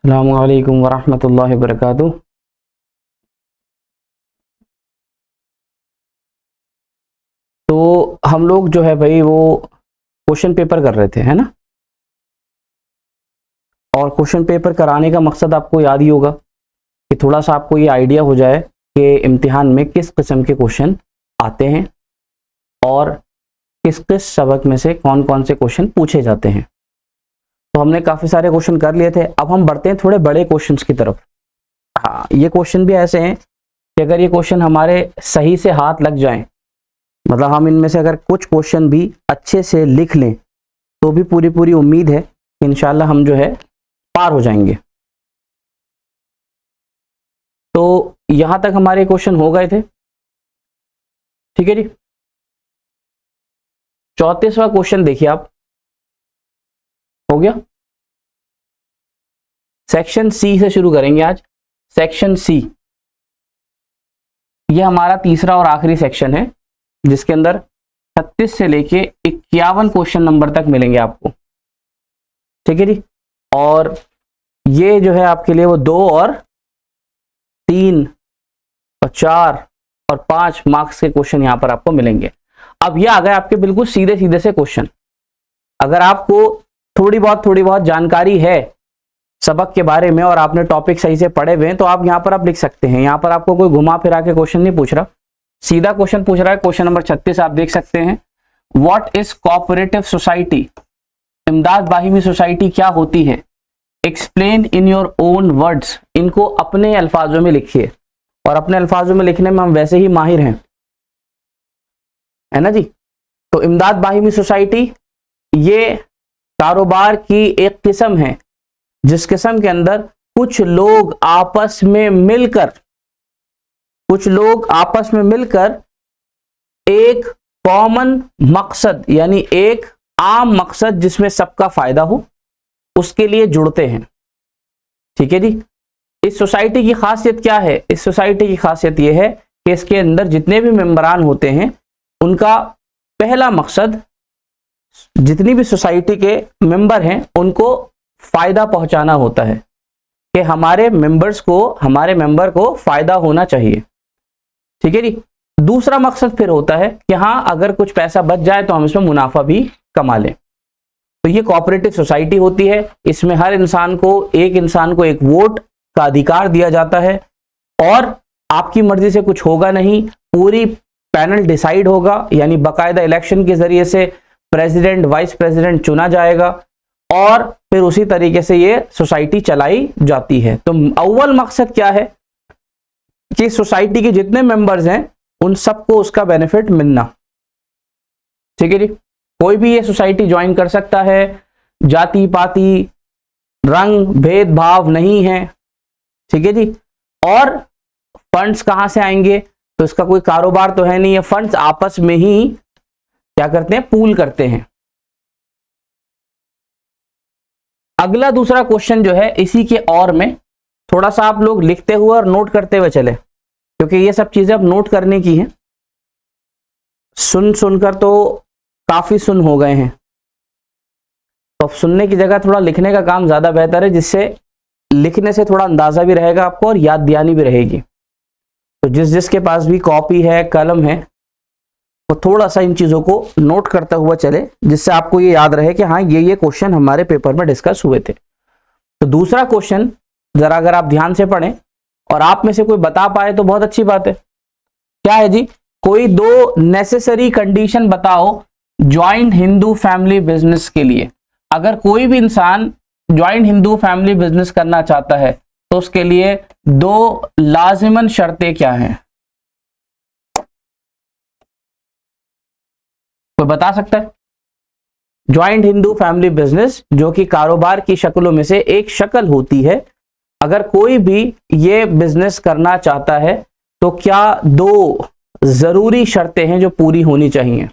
अस्सलामु अलैकुम वरहमतुल्लाहि वबरकातुह। तो हम लोग जो है भाई वो क्वेश्चन पेपर कर रहे थे, है ना। और क्वेश्चन पेपर कराने का मकसद आपको याद ही होगा कि थोड़ा सा आपको ये आइडिया हो जाए कि इम्तिहान में किस किस्म के क्वेश्चन आते हैं और किस किस सबक में से कौन कौन से क्वेश्चन पूछे जाते हैं। तो हमने काफ़ी सारे क्वेश्चन कर लिए थे, अब हम बढ़ते हैं थोड़े बड़े क्वेश्चंस की तरफ। हाँ, ये क्वेश्चन भी ऐसे हैं कि अगर ये क्वेश्चन हमारे सही से हाथ लग जाएं, मतलब हम इनमें से अगर कुछ क्वेश्चन भी अच्छे से लिख लें तो भी पूरी पूरी उम्मीद है कि इंशाल्लाह हम जो है पार हो जाएंगे। तो यहां तक हमारे क्वेश्चन हो गए थे, ठीक है जी। 34वां क्वेश्चन देखिए आप, हो गया। सेक्शन सी से शुरू करेंगे आज। सेक्शन सी ये हमारा तीसरा और आखिरी सेक्शन है जिसके अंदर 36 से लेके 51 क्वेश्चन नंबर तक मिलेंगे आपको, ठीक है जी। और ये जो है आपके लिए वो 2 और 3 और 4 और 5 मार्क्स के क्वेश्चन यहां पर आपको मिलेंगे। अब ये आ गए आपके बिल्कुल सीधे सीधे से क्वेश्चन। अगर आपको थोड़ी बहुत जानकारी है सबक के बारे में और आपने टॉपिक सही से पढ़े हुए हैं तो आप यहां पर आप लिख सकते हैं। यहां पर आपको कोई घुमा फिरा के क्वेश्चन नहीं पूछ रहा, सीधा क्वेश्चन पूछ रहा है। क्वेश्चन नंबर 36 आप देख सकते हैं, व्हाट इज कोऑपरेटिव सोसाइटी? इमदाद बाहिमी सोसाइटी क्या होती है? Explain in your own words. इनको अपने अल्फाजों में लिखिए, और अपने अल्फाजों में लिखने में हम वैसे ही माहिर हैं, है ना जी। तो इमदाद बाहिमी सोसाइटी ये कारोबार की एक किस्म है जिस किस्म के अंदर कुछ लोग आपस में मिलकर एक कॉमन मकसद यानी एक आम मकसद जिसमें सबका फायदा हो उसके लिए जुड़ते हैं, ठीक है जी। इस सोसाइटी की खासियत क्या है? इस सोसाइटी की खासियत यह है कि इसके अंदर जितने भी मेंबरान होते हैं उनका पहला मकसद, जितनी भी सोसाइटी के मेंबर हैं उनको फायदा पहुंचाना होता है कि हमारे मेंबर को फायदा होना चाहिए, ठीक है जी। दूसरा मकसद फिर होता है कि हाँ अगर कुछ पैसा बच जाए तो हम इसमें मुनाफा भी कमा लें। तो ये कोऑपरेटिव सोसाइटी होती है, इसमें हर इंसान को एक वोट का अधिकार दिया जाता है और आपकी मर्जी से कुछ होगा नहीं, पूरी पैनल डिसाइड होगा, यानी बाकायदा इलेक्शन के जरिए से प्रेसिडेंट वाइस प्रेसिडेंट चुना जाएगा और फिर उसी तरीके से ये सोसाइटी चलाई जाती है। तो अव्वल मकसद क्या है कि सोसाइटी के जितने मेंबर्स हैं उन सबको उसका बेनिफिट मिलना, ठीक है जी। कोई भी ये सोसाइटी ज्वाइन कर सकता है, जाति पाति रंग भेदभाव नहीं है, ठीक है जी। और फंड्स कहां से आएंगे? तो इसका कोई कारोबार तो है नहीं है, फंड्स आपस में ही क्या करते हैं, पूल करते हैं। अगला दूसरा क्वेश्चन जो है इसी के और में थोड़ा सा आप लोग लिखते हुए और नोट करते हुए चले, क्योंकि ये सब चीजें अब नोट करने की हैं। सुनकर तो काफी सुन हो गए हैं, तो अब सुनने की जगह थोड़ा लिखने का काम ज्यादा बेहतर है, जिससे लिखने से थोड़ा अंदाजा भी रहेगा आपको और याद दहानी भी रहेगी। तो जिसके पास भी कॉपी है कलम है तो थोड़ा सा इन चीजों को नोट करता हुआ चले, जिससे आपको ये याद रहे कि हाँ ये क्वेश्चन हमारे पेपर में डिस्कस हुए थे। तो दूसरा क्वेश्चन जरा अगर आप ध्यान से पढ़ें और आप में से कोई बता पाए तो बहुत अच्छी बात है। क्या है जी? कोई 2 नेसेसरी कंडीशन बताओ ज्वाइंट हिंदू फैमिली बिजनेस के लिए। अगर कोई भी इंसान ज्वाइंट हिंदू फैमिली बिजनेस करना चाहता है तो उसके लिए 2 लाजिमन शर्तें क्या हैं? कोई बता सकता है? ज्वाइंट हिंदू फैमिली बिजनेस जो कि कारोबार की शक्लों में से एक शक्ल होती है, अगर कोई भी ये बिजनेस करना चाहता है तो क्या 2 जरूरी शर्तें हैं जो पूरी होनी चाहिए?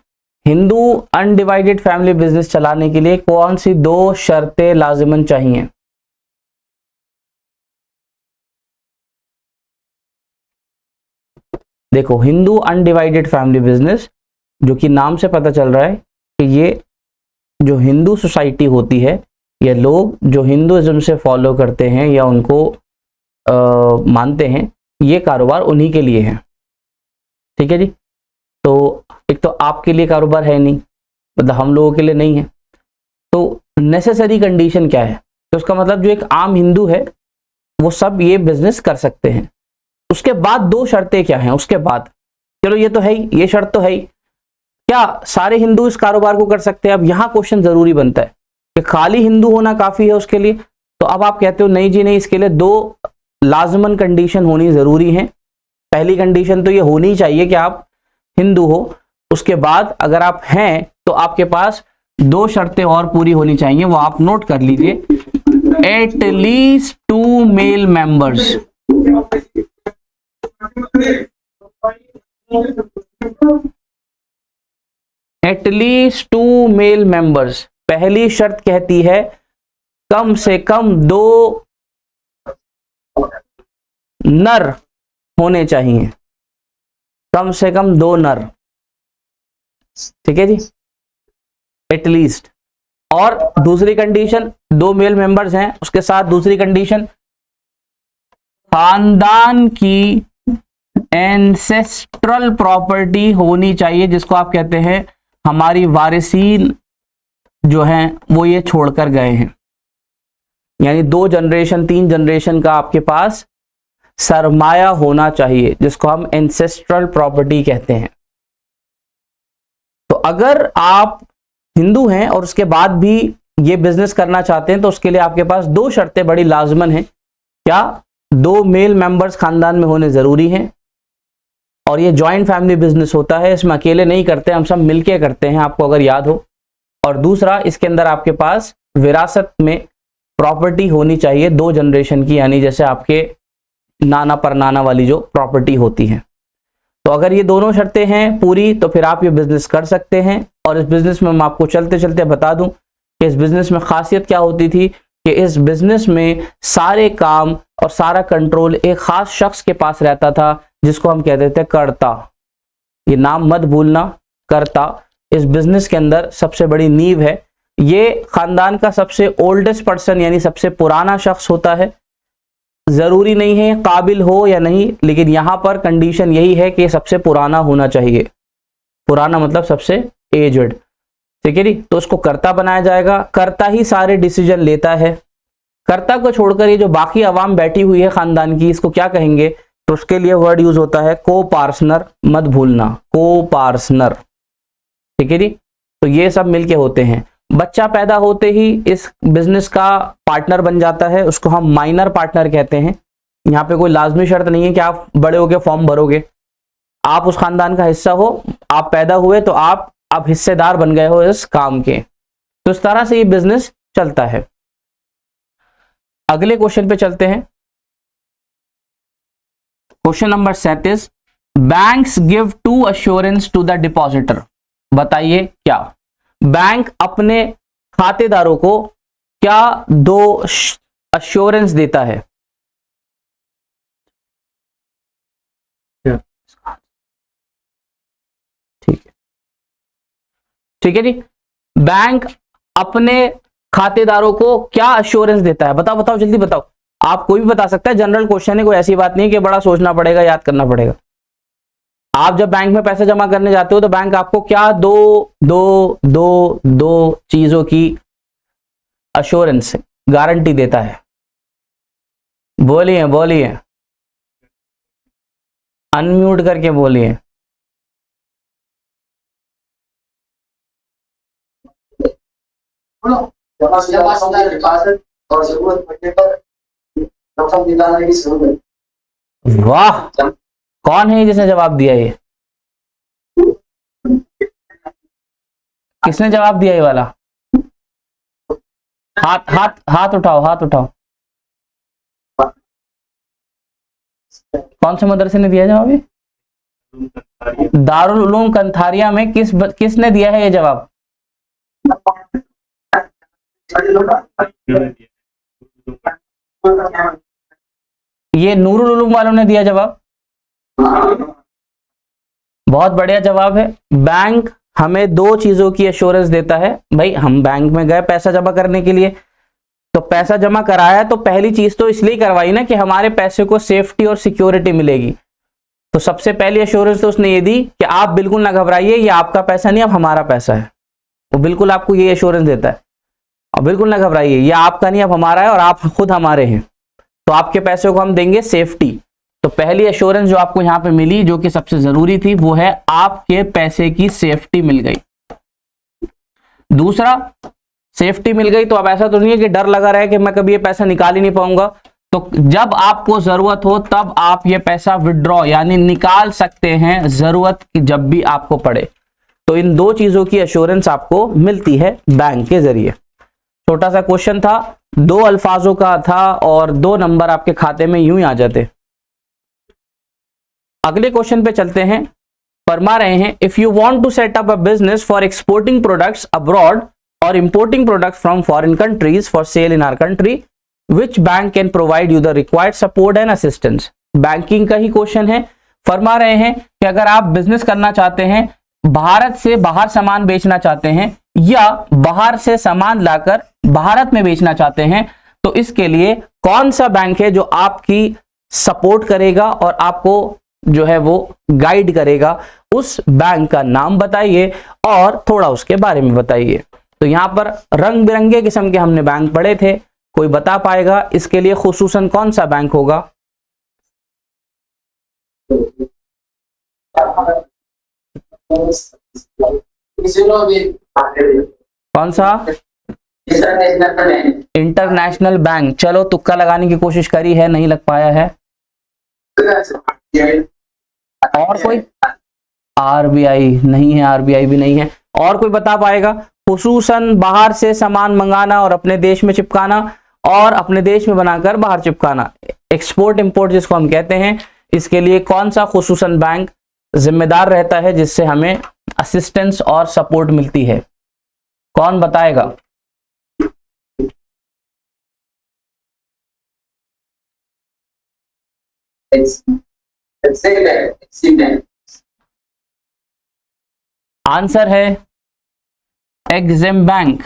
हिंदू अनडिवाइडेड फैमिली बिजनेस चलाने के लिए कौन सी 2 शर्तें लाजिमन चाहिए? देखो, हिंदू अनडिवाइडेड फैमिली बिजनेस जो कि नाम से पता चल रहा है कि ये जो हिंदू सोसाइटी होती है ये लोग जो हिंदुइज्म से फॉलो करते हैं या उनको मानते हैं, ये कारोबार उन्हीं के लिए है। ठीक है जी। तो एक तो आपके लिए कारोबार है नहीं, मतलब हम लोगों के लिए नहीं है। तो नेसेसरी कंडीशन क्या है? तो उसका मतलब जो एक आम हिंदू है वो सब ये बिजनेस कर सकते हैं। उसके बाद दो शर्तें क्या हैं? उसके बाद चलो ये तो है ही, ये शर्त तो है ही, क्या सारे हिंदू इस कारोबार को कर सकते हैं? अब यहां क्वेश्चन जरूरी बनता है कि खाली हिंदू होना काफी है उसके लिए? तो अब आप कहते हो नहीं जी नहीं, इसके लिए दो लाजमन कंडीशन होनी जरूरी है। पहली कंडीशन तो ये होनी चाहिए कि आप हिंदू हो। उसके बाद अगर आप हैं तो आपके पास दो शर्तें और पूरी होनी चाहिए, वो आप नोट कर लीजिए। At least 2 male members. At least 2 male members. पहली शर्त कहती है कम से कम 2 नर होने चाहिए, कम से कम 2 नर। ठीक है जी, एटलीस्ट। और दूसरी कंडीशन, 2 मेल मेंबर्स हैं, उसके साथ दूसरी कंडीशन खानदान की एंसेस्ट्रल प्रॉपर्टी होनी चाहिए, जिसको आप कहते हैं हमारी वारिसीन जो हैं वो ये छोड़कर गए हैं। यानी 2 जनरेशन 3 जनरेशन का आपके पास सरमाया होना चाहिए, जिसको हम एंसेस्ट्रल प्रॉपर्टी कहते हैं। तो अगर आप हिंदू हैं और उसके बाद भी ये बिजनेस करना चाहते हैं तो उसके लिए आपके पास 2 शर्तें बड़ी लाजमन हैं। क्या? 2 मेल मेंबर्स खानदान में होने जरूरी हैं, और ये जॉइंट फैमिली बिजनेस होता है, इसमें अकेले नहीं करते, हम सब मिलके करते हैं, आपको अगर याद हो। और दूसरा, इसके अंदर आपके पास विरासत में प्रॉपर्टी होनी चाहिए 2 जनरेशन की, यानी जैसे आपके नाना परनाना वाली जो प्रॉपर्टी होती है। तो अगर ये दोनों शर्तें हैं पूरी तो फिर आप ये बिजनेस कर सकते हैं। और इस बिजनेस में मैं आपको चलते चलते बता दूं कि इस बिजनेस में खासियत क्या होती थी कि इस बिजनेस में सारे काम और सारा कंट्रोल एक खास शख्स के पास रहता था, जिसको हम कहते थे कर्ता। ये नाम मत भूलना, कर्ता इस बिजनेस के अंदर सबसे बड़ी नींव है। ये खानदान का सबसे ओल्डेस्ट पर्सन यानी सबसे पुराना शख्स होता है। जरूरी नहीं है काबिल हो या नहीं, लेकिन यहां पर कंडीशन यही है कि सबसे पुराना होना चाहिए। पुराना मतलब सबसे एजड। ठीक है जी। तो उसको कर्ता बनाया जाएगा। कर्ता ही सारे डिसीजन लेता है। कर्ता को छोड़कर ये जो बाकी अवाम बैठी हुई है खानदान की, इसको क्या कहेंगे? तो उसके लिए वर्ड यूज होता है को पार्टनर, मत भूलना, को पार्टनर। ठीक है जी। तो ये सब मिलके होते हैं। बच्चा पैदा होते ही इस बिजनेस का पार्टनर बन जाता है, उसको हम माइनर पार्टनर कहते हैं। यहाँ पे कोई लाजमी शर्त नहीं है कि आप बड़े होके फॉर्म भरोगे। आप उस खानदान का हिस्सा हो, आप पैदा हुए तो आप अब हिस्सेदार बन गए हो इस काम के। तो इस तरह से ये बिजनेस चलता है। अगले क्वेश्चन पे चलते हैं। Question number 37, banks give 2 assurance to the depositor. बताइए क्या बैंक अपने खातेदारों को क्या 2 अश्योरेंस देता है? ठीक है जी। बैंक अपने खातेदारों को क्या अश्योरेंस देता है? बताओ बताओ जल्दी बताओ। आप कोई भी बता सकता है, जनरल क्वेश्चन है, कोई ऐसी बात नहीं कि बड़ा सोचना पड़ेगा, याद करना पड़ेगा। आप जब बैंक में पैसे जमा करने जाते हो तो बैंक आपको क्या दो चीजों की अश्योरेंस, गारंटी देता है? बोलिए बोलिए, अनम्यूट करके बोलिए। वाह, कौन है जिसने जवाब दिया? ये किसने जवाब दिया ये वाला? हाथ हाथ हाथ उठाओ, हाथ उठाओ। कौन से मदरसे ने दिया जवाब? ये दारुल उलूम कंथारिया में किसने दिया है ये जवाब? ये नूरुल उलूम वालों ने दिया जवाब। बहुत बढ़िया जवाब है। बैंक हमें 2 चीजों की एश्योरेंस देता है। भाई हम बैंक में गए पैसा जमा करने के लिए, तो पैसा जमा कराया तो पहली चीज तो इसलिए करवाई ना कि हमारे पैसे को सेफ्टी और सिक्योरिटी मिलेगी। तो सबसे पहली एश्योरेंस तो उसने ये दी कि आप बिल्कुल ना घबराइए, ये आपका पैसा नहीं, अब हमारा पैसा है। वो बिल्कुल आपको ये एश्योरेंस देता है, और बिल्कुल ना घबराइए, ये आपका नहीं, अब हमारा है और आप खुद हमारे हैं, तो आपके पैसे को हम देंगे सेफ्टी। तो पहली एश्योरेंस जो आपको यहाँ पे मिली, जो कि सबसे जरूरी थी, वो है आपके पैसे की सेफ्टी मिल गई। दूसरा, सेफ्टी मिल गई तो अब ऐसा तो नहीं है कि डर लगा रहे कि मैं कभी ये पैसा निकाल ही नहीं पाऊंगा। तो जब आपको जरूरत हो तब आप ये पैसा विड्रॉ यानी निकाल सकते हैं, जरूरत की जब भी आपको पड़े। तो इन दो चीजों की एश्योरेंस आपको मिलती है बैंक के जरिए। छोटा सा क्वेश्चन था, 2 अल्फाजों का था और 2 नंबर आपके खाते में यूं ही आ जाते। अगले क्वेश्चन पे चलते हैं। फरमा रहे हैं, if you want to set up a business for exporting products abroad और importing products from foreign countries for sale in our country, which bank can provide you the required support and assistance. Banking का ही question है। फरमा रहे हैं कि अगर आप बिजनेस करना चाहते हैं, भारत से बाहर सामान बेचना चाहते हैं या बाहर से सामान लाकर भारत में बेचना चाहते हैं, तो इसके लिए कौन सा बैंक है जो आपकी सपोर्ट करेगा और आपको जो है वो गाइड करेगा, उस बैंक का नाम बताइए और थोड़ा उसके बारे में बताइए। तो यहां पर रंग बिरंगे किस्म के हमने बैंक पढ़े थे, कोई बता पाएगा इसके लिए खुसूसन कौन सा बैंक होगा? कौन सा? International bank. चलो तुक्का लगाने की कोशिश करी है, नहीं लग पाया है। और कोई? आरबीआई नहीं है, आरबीआई भी नहीं है। और कोई बता पाएगा? खुसूसन बाहर से सामान मंगाना और अपने देश में चिपकाना और अपने देश में बनाकर बाहर चिपकाना, एक्सपोर्ट इंपोर्ट जिसको हम कहते हैं, इसके लिए कौन सा खुसूसन बैंक जिम्मेदार रहता है जिससे हमें असिस्टेंस और सपोर्ट मिलती है? कौन बताएगा? आंसर है EXIM bank.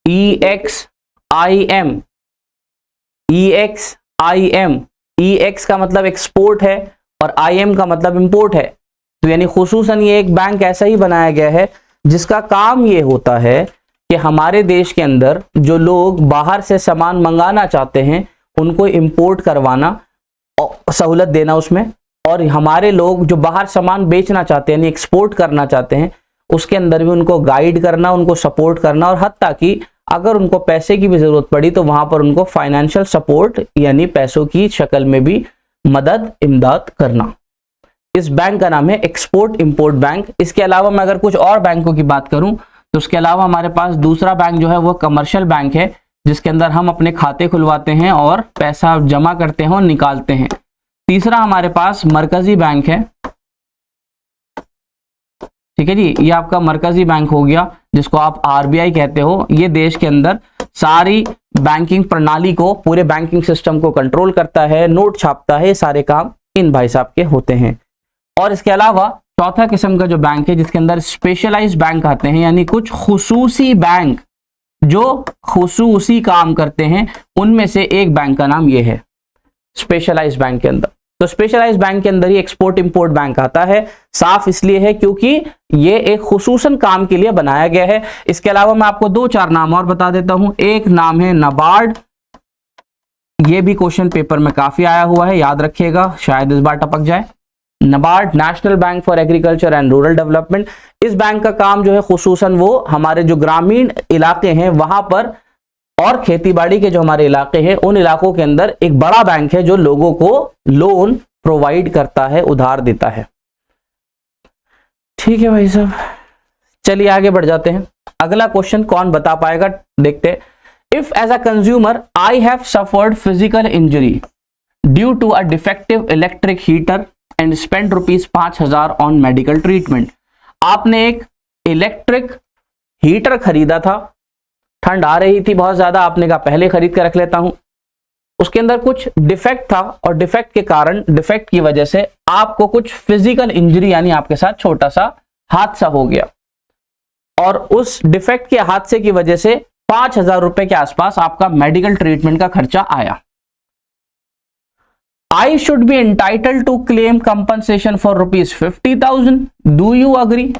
EXIM, EXIM, EX का मतलब एक्सपोर्ट है और IM का मतलब इंपोर्ट है। तो यानी खुसूसन ये एक बैंक ऐसा ही बनाया गया है जिसका काम ये होता है कि हमारे देश के अंदर जो लोग बाहर से सामान मंगाना चाहते हैं उनको इंपोर्ट करवाना, सहूलत देना उसमें, और हमारे लोग जो बाहर सामान बेचना चाहते हैं यानी एक्सपोर्ट करना चाहते हैं उसके अंदर भी उनको गाइड करना, उनको सपोर्ट करना, और हत्ता कि अगर उनको पैसे की भी जरूरत पड़ी तो वहां पर उनको फाइनेंशियल सपोर्ट यानी पैसों की शक्ल में भी मदद इमदाद करना। इस बैंक का नाम है एक्सपोर्ट इंपोर्ट बैंक। इसके अलावा मैं अगर कुछ और बैंकों की बात करूं तो उसके अलावा हमारे पास दूसरा बैंक जो है वो कमर्शियल बैंक है, जिसके अंदर हम अपने खाते खुलवाते हैं और पैसा जमा करते हैं और निकालते हैं। तीसरा हमारे पास मरकजी बैंक है। ठीक है जी, ये आपका मरकजी बैंक हो गया जिसको आप आरबीआई कहते हो। ये देश के अंदर सारी बैंकिंग प्रणाली को, पूरे बैंकिंग सिस्टम को कंट्रोल करता है, नोट छापता है, सारे काम इन भाई साहब के होते हैं। और इसके अलावा चौथा किस्म का जो बैंक है जिसके अंदर स्पेशलाइज्ड बैंक आते हैं, यानी कुछ खुसूसी बैंक जो खुसूसी काम करते हैं, उनमें से एक बैंक का नाम ये है स्पेशलाइज्ड बैंक के अंदर। तो स्पेशलाइज्ड बैंक के अंदर ही एक्सपोर्ट इंपोर्ट बैंक आता है। साफ इसलिए है क्योंकि ये एक खुसूसन काम के लिए बनाया गया है। इसके अलावा मैं आपको 2-4 नाम और बता देता हूं। एक नाम है नाबार्ड, ये भी क्वेश्चन पेपर में काफी आया हुआ है, याद रखिएगा, शायद इस बार टपक जाए। NABARD, national bank for agriculture and rural development. इस बैंक का काम जो है खुसूसन वो हमारे जो ग्रामीण इलाके हैं वहां पर और खेतीबाड़ी के जो हमारे इलाके हैं उन इलाकों के अंदर एक बड़ा बैंक है जो लोगों को लोन प्रोवाइड करता है, उधार देता है। ठीक है भाई साहब, चलिए आगे बढ़ जाते हैं। अगला क्वेश्चन कौन बता पाएगा देखते हैं। If as a consumer I have suffered physical injury due to a defective electric heater and spend ₹5,000 on medical treatment. आपने एक इलेक्ट्रिक हीटर खरीदा था, ठंड आ रही थी बहुत ज्यादा, आपने कहा पहले खरीद कर रख लेता हूं, उसके अंदर कुछ डिफेक्ट था और डिफेक्ट के कारण, डिफेक्ट की वजह से आपको कुछ फिजिकल इंजरी यानी आपके साथ छोटा सा हादसा हो गया और उस डिफेक्ट के हादसे की वजह से 5,000 रुपए के आसपास आपका मेडिकल ट्रीटमेंट का खर्चा आया। I should be entitled to claim compensation for rupees 50,000. Do you agree?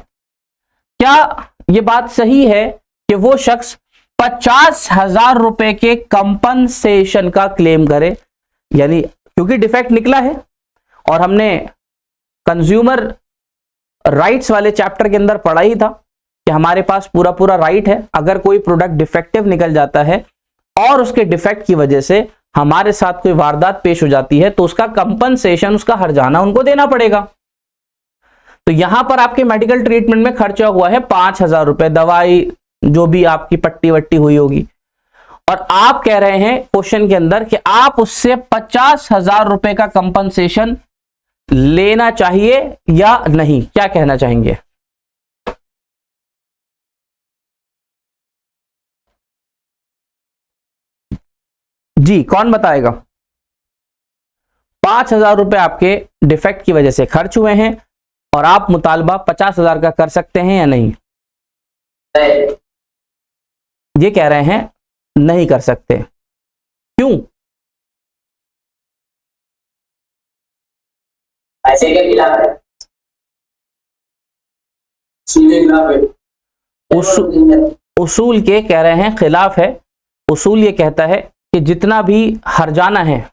क्या ये बात सही है कि वो शख्स 50,000 रुपए के कंपनसेशन का क्लेम करे? यानी क्योंकि डिफेक्ट निकला है और हमने कंज्यूमर राइट्स वाले चैप्टर के अंदर पढ़ा ही था कि हमारे पास पूरा पूरा राइट है, अगर कोई प्रोडक्ट डिफेक्टिव निकल जाता है और उसके डिफेक्ट की वजह से हमारे साथ कोई वारदात पेश हो जाती है तो उसका कंपनसेशन, उसका हर्जाना उनको देना पड़ेगा। तो यहां पर आपके मेडिकल ट्रीटमेंट में खर्चा हुआ है 5,000 रुपए, दवाई जो भी आपकी पट्टी वट्टी हुई होगी, और आप कह रहे हैं क्वेश्चन के अंदर कि आप उससे 50,000 रुपए का कंपनसेशन लेना चाहिए या नहीं, क्या कहना चाहेंगे? जी कौन बताएगा? 5,000 रुपए आपके डिफेक्ट की वजह से खर्च हुए हैं और आप मुतालबा 50,000 का कर सकते हैं या नहीं? ये कह रहे हैं नहीं कर सकते। क्यों? ऐसे के खिलाफ है, उसूल के कह रहे हैं खिलाफ है। उसूल ये कहता है कि जितना भी हर्जाना है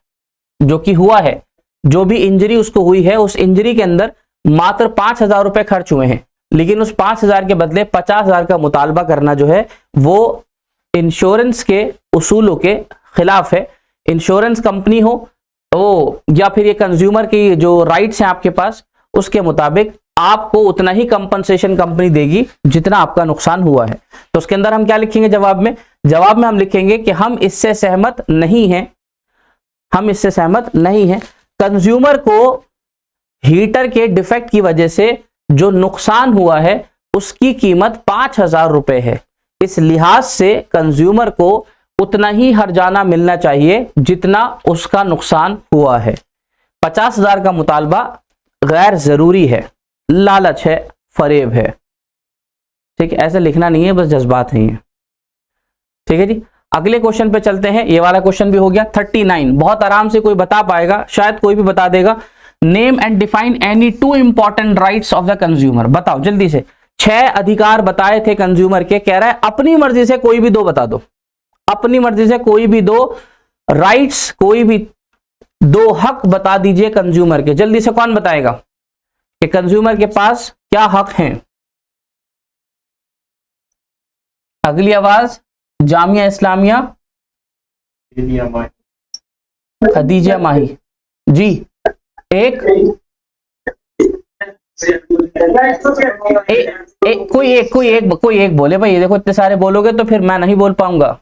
जो कि हुआ है, जो भी इंजरी उसको हुई है, उस इंजरी के अंदर मात्र 5,000 रुपए खर्च हुए हैं, लेकिन उस 5,000 के बदले 50,000 का मुतालबा करना जो है वो इंश्योरेंस के उसूलों के खिलाफ है। इंश्योरेंस कंपनी हो तो या फिर ये कंज्यूमर की जो राइट्स हैं आपके पास, उसके मुताबिक आपको उतना ही कंपनसेशन कंपनी देगी जितना आपका नुकसान हुआ है। तो उसके अंदर हम क्या लिखेंगे जवाब में? जवाब में हम लिखेंगे कि हम इससे सहमत नहीं हैं, हम इससे सहमत नहीं हैं। कंज्यूमर को हीटर के डिफेक्ट की वजह से जो नुकसान हुआ है उसकी कीमत 5,000 रुपए है। इस लिहाज से कंज्यूमर को उतना ही हर्जाना मिलना चाहिए जितना उसका नुकसान हुआ है। 50,000 का मुतालबा गैर जरूरी है, लालच है, फरेब है। ठीक है, ऐसे लिखना नहीं है, बस जज्बात नहीं है। ठीक है जी, अगले क्वेश्चन पे चलते हैं। ये वाला क्वेश्चन भी हो गया 39, बहुत आराम से कोई बता पाएगा, शायद कोई भी बता देगा। Name and define any two important rights of the consumer. बताओ जल्दी से, 6 अधिकार बताए थे कंज्यूमर के, कह रहा है अपनी मर्जी से कोई भी 2 बता दो, अपनी मर्जी से कोई भी 2 राइट्स, कोई भी 2 हक बता दीजिए कंज्यूमर के। जल्दी से कौन बताएगा कि कंज्यूमर के पास क्या हक हैं? अगली आवाज जामिया इस्लामिया खदीजा माही जी। कोई एक बोले भाई। ये देखो इतने सारे बोलोगे तो फिर मैं नहीं बोल पाऊंगा।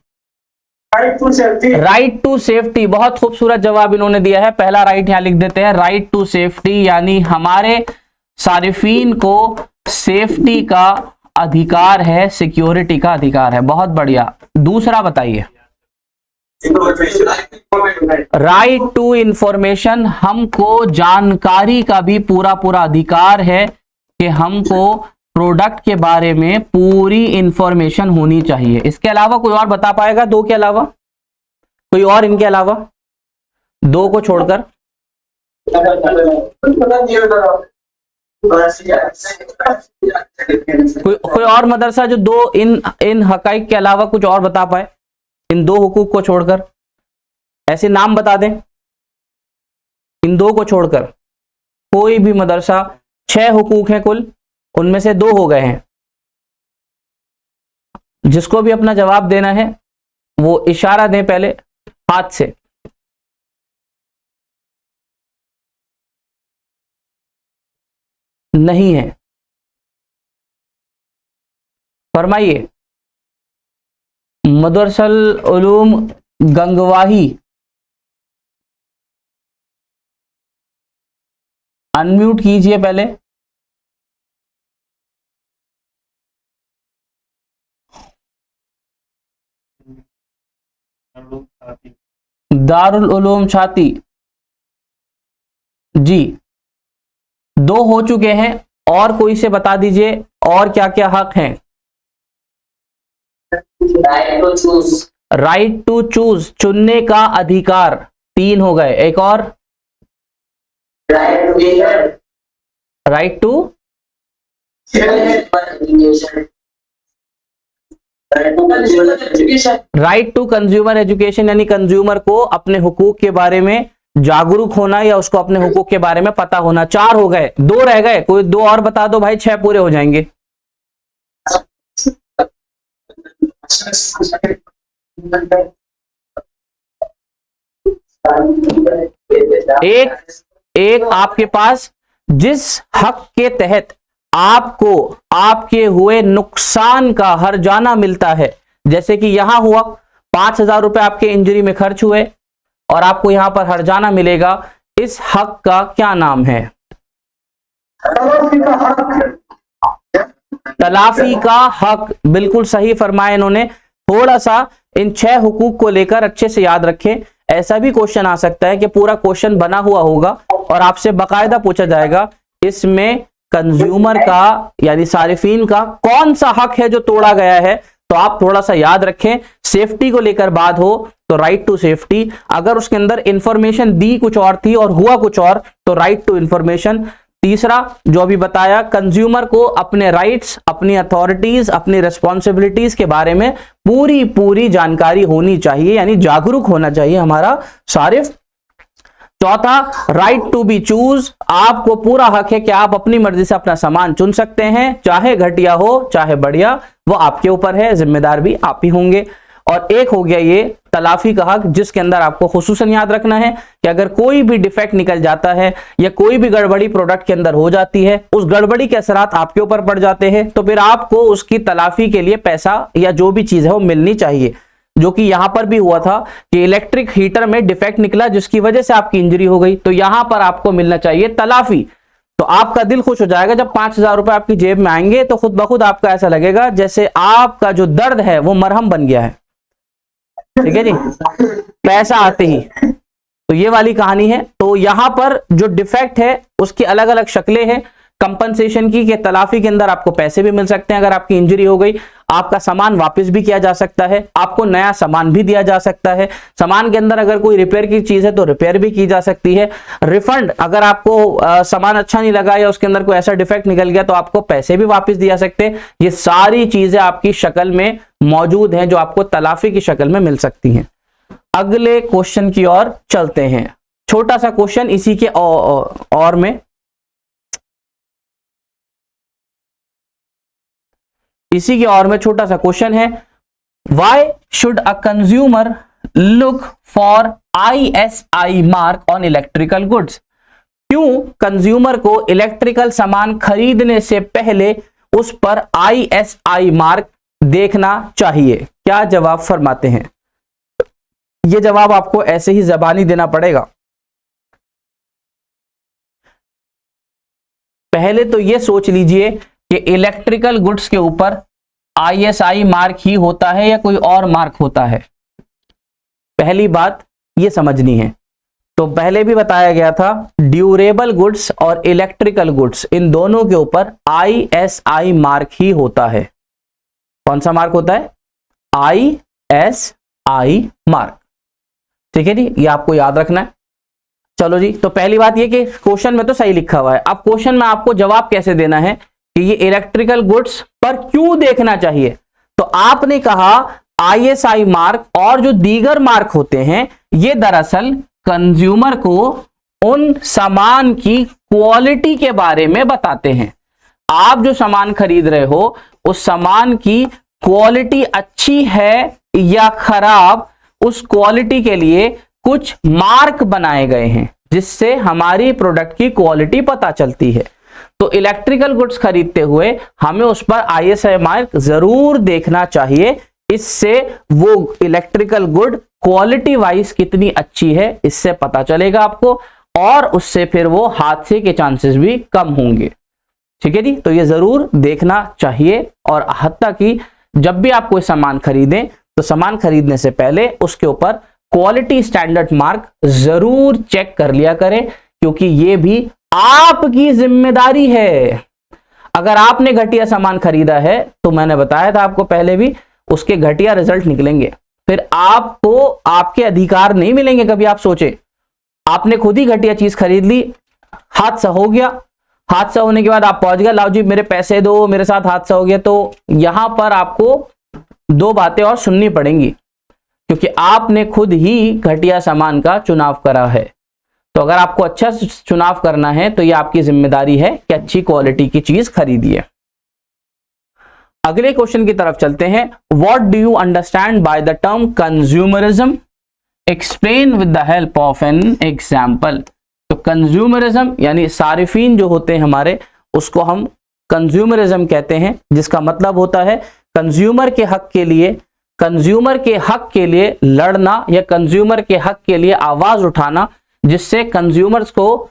राइट टू सेफ्टी, बहुत खूबसूरत जवाब इन्होंने दिया है। पहला राइट यहां लिख देते हैं, राइट टू सेफ्टी, यानी हमारे सारिफीन को सेफ्टी का अधिकार है, सिक्योरिटी का अधिकार है। बहुत बढ़िया। दूसरा बताइए, राइट टू इंफॉर्मेशन, हमको जानकारी का भी पूरा पूरा अधिकार है कि हमको प्रोडक्ट के बारे में पूरी इंफॉर्मेशन होनी चाहिए। इसके अलावा कोई और बता पाएगा? 2 के अलावा कोई और, इनके अलावा 2 को छोड़कर? कोई और मदरसा जो 2 इन हकाइक के अलावा कुछ और बता पाए, इन 2 हुकूक को छोड़कर? ऐसे नाम बता दें इन 2 को छोड़कर, कोई भी मदरसा। 6 हुकूक हैं कुल, उनमें से 2 हो गए हैं। जिसको भी अपना जवाब देना है वो इशारा दें पहले हाथ से। नहीं है, फरमाइए। मदरसल उलूम गंगवाही, अनम्यूट कीजिए पहले। दारुल उलूम छाती जी, 2 हो चुके हैं। और कोई से बता दीजिए और क्या क्या हक हैं। Right to choose, right to choose, चुनने का अधिकार, 3 हो गए। एक और, right to leader, right to education, right to consumer education, यानी कंज्यूमर को अपने हुकूक के बारे में जागरूक होना या उसको अपने हुकूक के बारे में पता होना। 4 हो गए, 2 रह गए। कोई 2 और बता दो भाई, 6 पूरे हो जाएंगे। एक आपके पास जिस हक के तहत आपको आपके हुए नुकसान का हर्जाना मिलता है, जैसे कि यहां हुआ 5,000 रुपए आपके इंजरी में खर्च हुए और आपको यहां पर हर्जाना मिलेगा, इस हक का क्या नाम है? तलाफी का हक। बिल्कुल सही फरमाया इन्होंने। थोड़ा सा इन 6 हुकूक को लेकर अच्छे से याद रखें। ऐसा भी क्वेश्चन आ सकता है कि पूरा क्वेश्चन बना हुआ होगा और आपसे बाकायदा पूछा जाएगा इसमें कंज्यूमर का यानी सारिफीन का कौन सा हक है जो तोड़ा गया है। तो आप थोड़ा सा याद रखें। सेफ्टी को लेकर बात हो तो राइट टू सेफ्टी, अगर उसके अंदर इंफॉर्मेशन दी कुछ और थी और हुआ कुछ और तो राइट टू इंफॉर्मेशन। तीसरा जो अभी बताया, कंज्यूमर को अपने राइट्स, अपनी अथॉरिटीज, अपनी रिस्पॉन्सिबिलिटीज के बारे में पूरी जानकारी होनी चाहिए, यानी जागरूक होना चाहिए हमारा सारिफ। चौथा, राइट टू बी चूज, आपको पूरा हक है कि आप अपनी मर्जी से अपना सामान चुन सकते हैं, चाहे घटिया हो चाहे बढ़िया, वो आपके ऊपर है, जिम्मेदार भी आप ही होंगे। और एक हो गया ये तलाफी का हक, जिसके अंदर आपको खुसूसन याद रखना है कि अगर कोई भी डिफेक्ट निकल जाता है या कोई भी गड़बड़ी प्रोडक्ट के अंदर हो जाती है, उस गड़बड़ी के असरात आपके ऊपर पड़ जाते हैं, तो फिर आपको उसकी तलाफी के लिए पैसा या जो भी चीज है वो मिलनी चाहिए। जो कि यहां पर भी हुआ था कि इलेक्ट्रिक हीटर में डिफेक्ट निकला जिसकी वजह से आपकी इंजरी हो गई, तो यहां पर आपको मिलना चाहिए तलाफी। तो आपका दिल खुश हो जाएगा जब 5,000 रुपए आपकी जेब में आएंगे, तो खुद ब खुद आपका ऐसा लगेगा जैसे आपका जो दर्द है वो मरहम बन गया है। ठीक है जी, पैसा आते ही। तो ये वाली कहानी है। तो यहां पर जो डिफेक्ट है उसकी अलग अलग शक्लें हैं कंपनसेशन की, कि तलाफी के अंदर आपको पैसे भी मिल सकते हैं अगर आपकी इंजरी हो गई, आपका सामान वापस भी किया जा सकता है, आपको नया सामान भी दिया जा सकता है, सामान के अंदर अगर कोई रिपेयर की चीज है तो रिपेयर भी की जा सकती है, रिफंड अगर आपको सामान अच्छा नहीं लगा या उसके अंदर कोई ऐसा डिफेक्ट निकल गया तो आपको पैसे भी वापस दिया सकते हैं। ये सारी चीजें आपकी शक्ल में मौजूद हैं जो आपको तलाफी की शक्ल में मिल सकती हैं। अगले क्वेश्चन की ओर चलते हैं। छोटा सा क्वेश्चन इसी के और में, इसी के और में छोटा सा क्वेश्चन है, why should a consumer look for ISI mark on electrical goods? क्यों कंज्यूमर को इलेक्ट्रिकल सामान खरीदने से पहले उस पर ISI मार्क देखना चाहिए? क्या जवाब फरमाते हैं? यह जवाब आपको ऐसे ही जबानी देना पड़ेगा। पहले तो यह सोच लीजिए कि इलेक्ट्रिकल गुड्स के ऊपर ISI मार्क ही होता है या कोई और मार्क होता है। पहली बात यह समझनी है। तो पहले भी बताया गया था, ड्यूरेबल गुड्स और इलेक्ट्रिकल गुड्स इन दोनों के ऊपर ISI मार्क ही होता है। कौन सा मार्क होता है? ISI mark. ठीक है जी, ये आपको याद रखना है। चलो जी, तो पहली बात ये कि क्वेश्चन में तो सही लिखा हुआ है, अब क्वेश्चन में आपको जवाब कैसे देना है कि ये इलेक्ट्रिकल गुड्स पर क्यों देखना चाहिए। तो आपने कहा ISI मार्क और जो दीगर मार्क होते हैं ये दरअसल कंज्यूमर को उन सामान की क्वालिटी के बारे में बताते हैं। आप जो सामान खरीद रहे हो उस सामान की क्वालिटी अच्छी है या खराब, उस क्वालिटी के लिए कुछ मार्क बनाए गए हैं जिससे हमारी प्रोडक्ट की क्वालिटी पता चलती है। तो इलेक्ट्रिकल गुड्स खरीदते हुए हमें उस पर ISI मार्क जरूर देखना चाहिए। इससे वो इलेक्ट्रिकल गुड क्वालिटी वाइज कितनी अच्छी है इससे पता चलेगा आपको, और उससे फिर वो हादसे के चांसेस भी कम होंगे। ठीक है जी, तो ये जरूर देखना चाहिए। और हत्ता कि जब भी आप कोई सामान खरीदें तो सामान खरीदने से पहले उसके ऊपर क्वालिटी स्टैंडर्ड मार्क जरूर चेक कर लिया करें, क्योंकि ये भी आपकी जिम्मेदारी है। अगर आपने घटिया सामान खरीदा है तो मैंने बताया था आपको पहले भी, उसके घटिया रिजल्ट निकलेंगे, फिर आपको आपके अधिकार नहीं मिलेंगे। कभी आप सोचे आपने खुद ही घटिया चीज खरीद ली, हादसा हो गया, हादसा होने के बाद आप पहुंच गए, लाओ जी मेरे पैसे दो, मेरे साथ हादसा हो गया, तो यहां पर आपको दो बातें और सुननी पड़ेंगी, क्योंकि आपने खुद ही घटिया सामान का चुनाव करा है। तो अगर आपको अच्छा चुनाव करना है तो यह आपकी जिम्मेदारी है कि अच्छी क्वालिटी की चीज खरीदिए। अगले क्वेश्चन की तरफ चलते हैं। What do you understand by the term consumerism, explain with the help of an example. तो कंज्यूमरिज्म यानी सारिफीन जो होते हैं हमारे, उसको हम कंज्यूमरिज्म कहते हैं, जिसका मतलब होता है कंज्यूमर के हक के लिए, कंज्यूमर के हक के लिए लड़ना या कंज्यूमर के हक के लिए आवाज उठाना, जिससे कंज्यूमर्स को,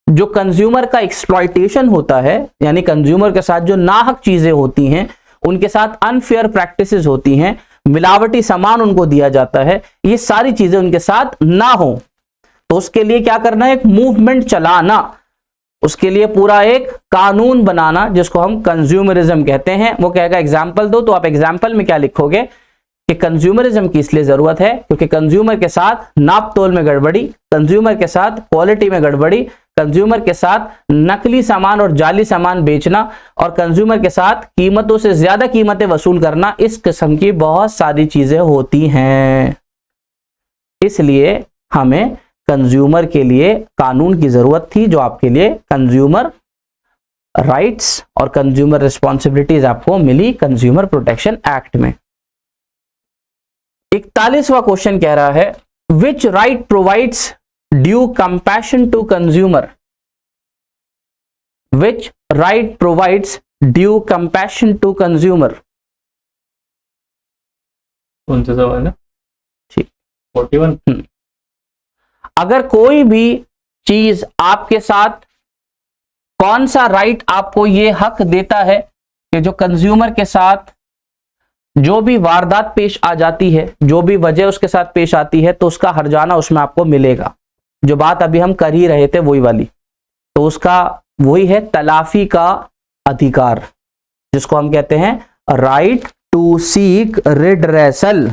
जो कंज्यूमर का एक्सप्लॉयटेशन होता है, यानी कंज्यूमर के साथ जो नाहक चीजें होती हैं, उनके साथ अनफेयर प्रैक्टिसेस होती हैं, मिलावटी सामान उनको दिया जाता है, ये सारी चीजें उनके साथ ना हो, तो उसके लिए क्या करना है, एक मूवमेंट चलाना, उसके लिए पूरा एक कानून बनाना, जिसको हम कंज्यूमरिज्म कहते हैं। वो कहेगा एग्जाम्पल दो, तो आप एग्जाम्पल में क्या लिखोगे कि कंज्यूमरिज्म की इसलिए जरूरत है क्योंकि कंज्यूमर के साथ नाप तोल में गड़बड़ी, कंज्यूमर के साथ क्वालिटी में गड़बड़ी, कंज्यूमर के साथ नकली सामान और जाली सामान बेचना, और कंज्यूमर के साथ कीमतों से ज्यादा कीमतें वसूल करना, इस किस्म की बहुत सारी चीजें होती हैं। इसलिए हमें कंज्यूमर के लिए कानून की जरूरत थी, जो आपके लिए कंज्यूमर राइट्स और कंज्यूमर रिस्पॉन्सिबिलिटीज आपको मिली कंज्यूमर प्रोटेक्शन एक्ट में। 41वां क्वेश्चन कह रहा है, which right provides due compassion to consumer, which right provides due compassion to consumer. कौन सा सवाल है? ठीक, 41। अगर कोई भी चीज आपके साथ, कौन सा राइट आपको ये हक देता है कि जो कंज्यूमर के साथ जो भी वारदात पेश आ जाती है, जो भी वजह उसके साथ पेश आती है, तो उसका हर्जाना उसमें आपको मिलेगा। जो बात अभी हम कर ही रहे थे वही वाली, तो उसका वही है तलाफी का अधिकार, जिसको हम कहते हैं राइट टू सीक रिड्रेसल,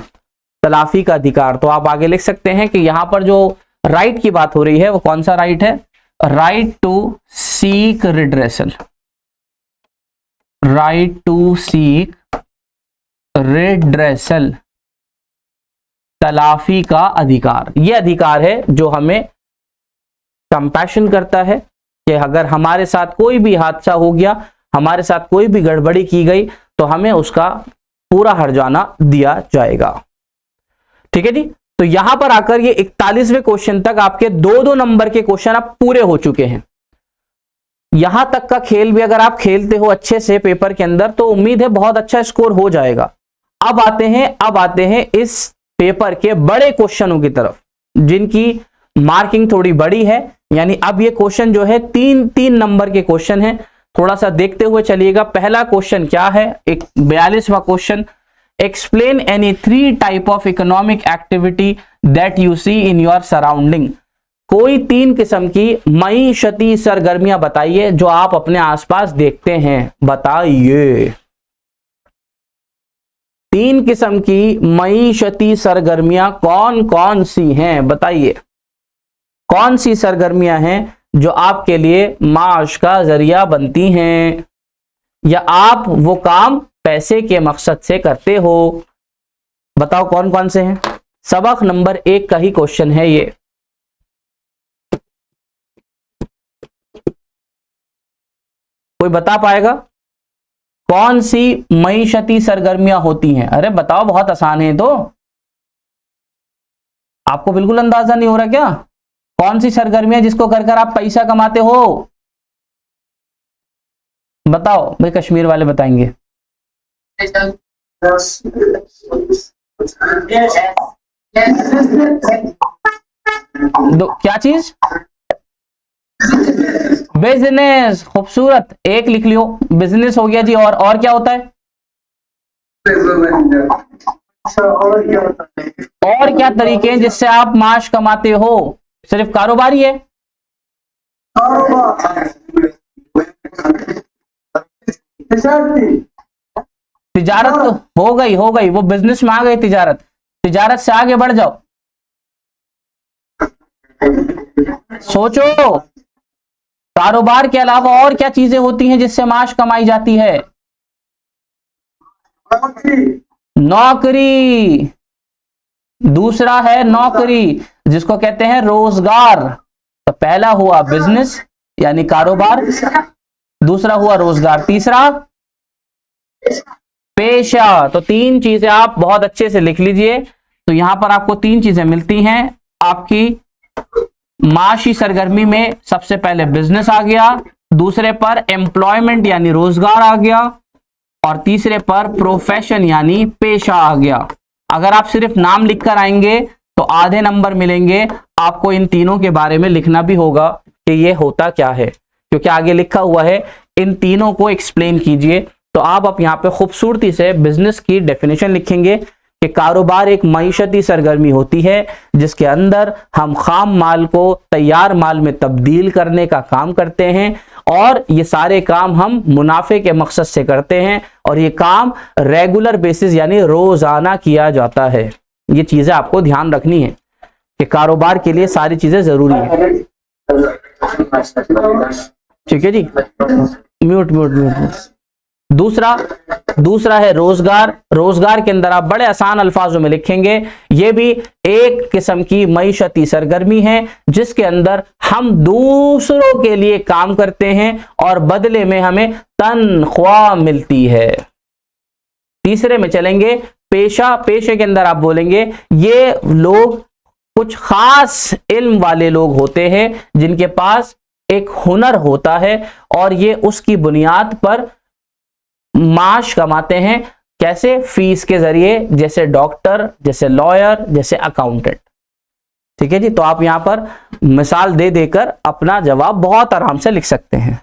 तलाफी का अधिकार। तो आप आगे लिख सकते हैं कि यहां पर जो राइट की बात हो रही है वो कौन सा राइट है, right to seek redressal, right to seek redressal, तलाफी का अधिकार। यह अधिकार है जो हमें कंपैशन करता है कि अगर हमारे साथ कोई भी हादसा हो गया, हमारे साथ कोई भी गड़बड़ी की गई, तो हमें उसका पूरा हर्जाना दिया जाएगा। ठीक है जी। तो यहां पर आकर ये 41वें क्वेश्चन तक आपके 2-2 नंबर के क्वेश्चन आप पूरे हो चुके हैं। यहां तक का खेल भी अगर आप खेलते हो अच्छे से पेपर के अंदर, तो उम्मीद है बहुत अच्छा स्कोर हो जाएगा। अब आते हैं इस पेपर के बड़े क्वेश्चनों की तरफ, जिनकी मार्किंग थोड़ी बड़ी है। यानी अब ये क्वेश्चन जो है 3-3 नंबर के क्वेश्चन है। थोड़ा सा देखते हुए चलिएगा। पहला क्वेश्चन क्या है, एक 42वां question, explain any 3 type of economic activity that you see in your surrounding. कोई 3 किस्म की मईशती सरगर्मियां बताइए जो आप अपने आसपास देखते हैं, बताइए। 3 किस्म की मईशती सरगर्मियां कौन कौन सी हैं, बताइए। कौन सी सरगर्मियां हैं जो आपके लिए माश का जरिया बनती हैं, या आप वो काम पैसे के मकसद से करते हो, बताओ कौन कौन से हैं। सबक नंबर 1 का ही क्वेश्चन है ये। कोई बता पाएगा कौन सी मईशती सरगर्मियां होती हैं? अरे बताओ, बहुत आसान है। तो आपको बिल्कुल अंदाजा नहीं हो रहा क्या? कौन सी सरगर्मियां जिसको कर कर आप पैसा कमाते हो? बताओ भाई, कश्मीर वाले बताएंगे। क्या चीज? बिजनेस। खूबसूरत, 1 लिख लियो। बिजनेस हो गया जी। और क्या होता है? और क्या तरीके हैं जिससे आप माश कमाते हो? सिर्फ कारोबार ही है? तिजारत तो हो गई, वो बिजनेस में आ गई तिजारत। तिजारत से आगे बढ़ जाओ, सोचो कारोबार के अलावा और क्या चीजें होती हैं जिससे माश कमाई जाती है? नौकरी। दूसरा है नौकरी, जिसको कहते हैं रोजगार। तो पहला हुआ बिजनेस यानी कारोबार, दूसरा हुआ रोजगार, तीसरा पेशा। तो तीन चीजें आप बहुत अच्छे से लिख लीजिए। तो यहां पर आपको तीन चीजें मिलती हैं आपकी माशी सरगर्मी में। सबसे पहले बिजनेस आ गया, दूसरे पर एम्प्लॉयमेंट यानी रोजगार आ गया, और तीसरे पर प्रोफेशन यानी पेशा आ गया। अगर आप सिर्फ नाम लिखकर आएंगे तो आधे नंबर मिलेंगे। आपको इन तीनों के बारे में लिखना भी होगा कि ये होता क्या है, क्योंकि आगे लिखा हुआ है इन तीनों को एक्सप्लेन कीजिए। तो आप यहाँ पे खूबसूरती से बिजनेस की डेफिनेशन लिखेंगे कि कारोबार एक मईशती सरगर्मी होती है जिसके अंदर हम खाम माल को तैयार माल में तब्दील करने का काम करते हैं, और ये सारे काम हम मुनाफे के मकसद से करते हैं, और ये काम रेगुलर बेसिस यानी रोजाना किया जाता है। ये चीजें आपको ध्यान रखनी है कि कारोबार के लिए सारी चीजें जरूरी है। ठीक है जी, म्यूट। दूसरा है रोजगार। रोजगार के अंदर आप बड़े आसान अल्फाजों में लिखेंगे, ये भी एक किस्म की मईशती सरगर्मी है जिसके अंदर हम दूसरों के लिए काम करते हैं और बदले में हमें तनख्वाह मिलती है। तीसरे में चलेंगे पेशा। पेशे के अंदर आप बोलेंगे ये लोग कुछ खास इल्म वाले लोग होते हैं जिनके पास एक हुनर होता है, और ये उसकी बुनियाद पर माश कमाते हैं। कैसे? फीस के जरिए, जैसे डॉक्टर, जैसे लॉयर, जैसे अकाउंटेंट। ठीक है जी, तो आप यहां पर मिसाल दे देकर अपना जवाब बहुत आराम से लिख सकते हैं।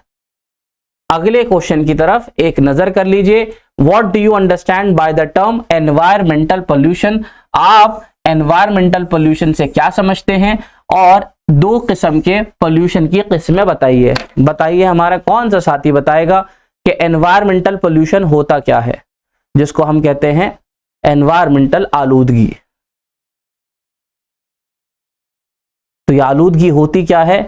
अगले क्वेश्चन की तरफ एक नजर कर लीजिए। What do you understand by the term environmental pollution? आप एनवायरमेंटल पोल्यूशन से क्या समझते हैं, और दो किस्म के पोल्यूशन की किस्में बताइए। बताइए, हमारा कौन सा साथी बताएगा कि एनवायरमेंटल पोल्यूशन होता क्या है, जिसको हम कहते हैं एनवायरमेंटल आलूदगी। तो ये आलूदगी होती क्या है,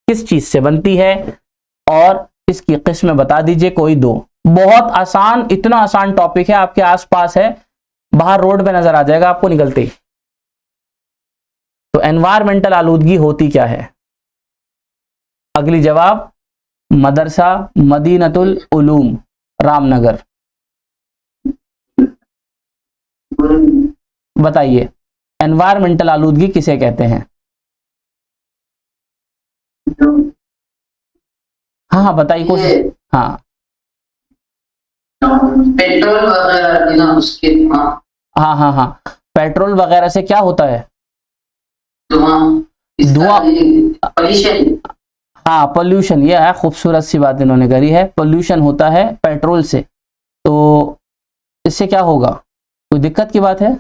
किस चीज से बनती है, और इसकी किस्में बता दीजिए कोई दो। बहुत आसान, इतना आसान टॉपिक है, आपके आसपास है, बाहर रोड पे नजर आ जाएगा आपको निकलते ही। तो एनवायरमेंटल आलूदगी होती क्या है? अगली जवाब मदरसा मदीनतुल उलूम रामनगर। बताइए एनवायरमेंटल आलूदगी किसे कहते हैं? हाँ बताइए कुछ। हाँ पेट्रोल वगैरह ना उसके हाँ, पेट्रोल वगैरह से क्या होता है? धुआं, पोल्यूशन। हाँ पोल्यूशन, यह है, खूबसूरत सी बात इन्होंने करी है। पोल्यूशन होता है पेट्रोल से। तो इससे क्या होगा, कोई दिक्कत की बात है?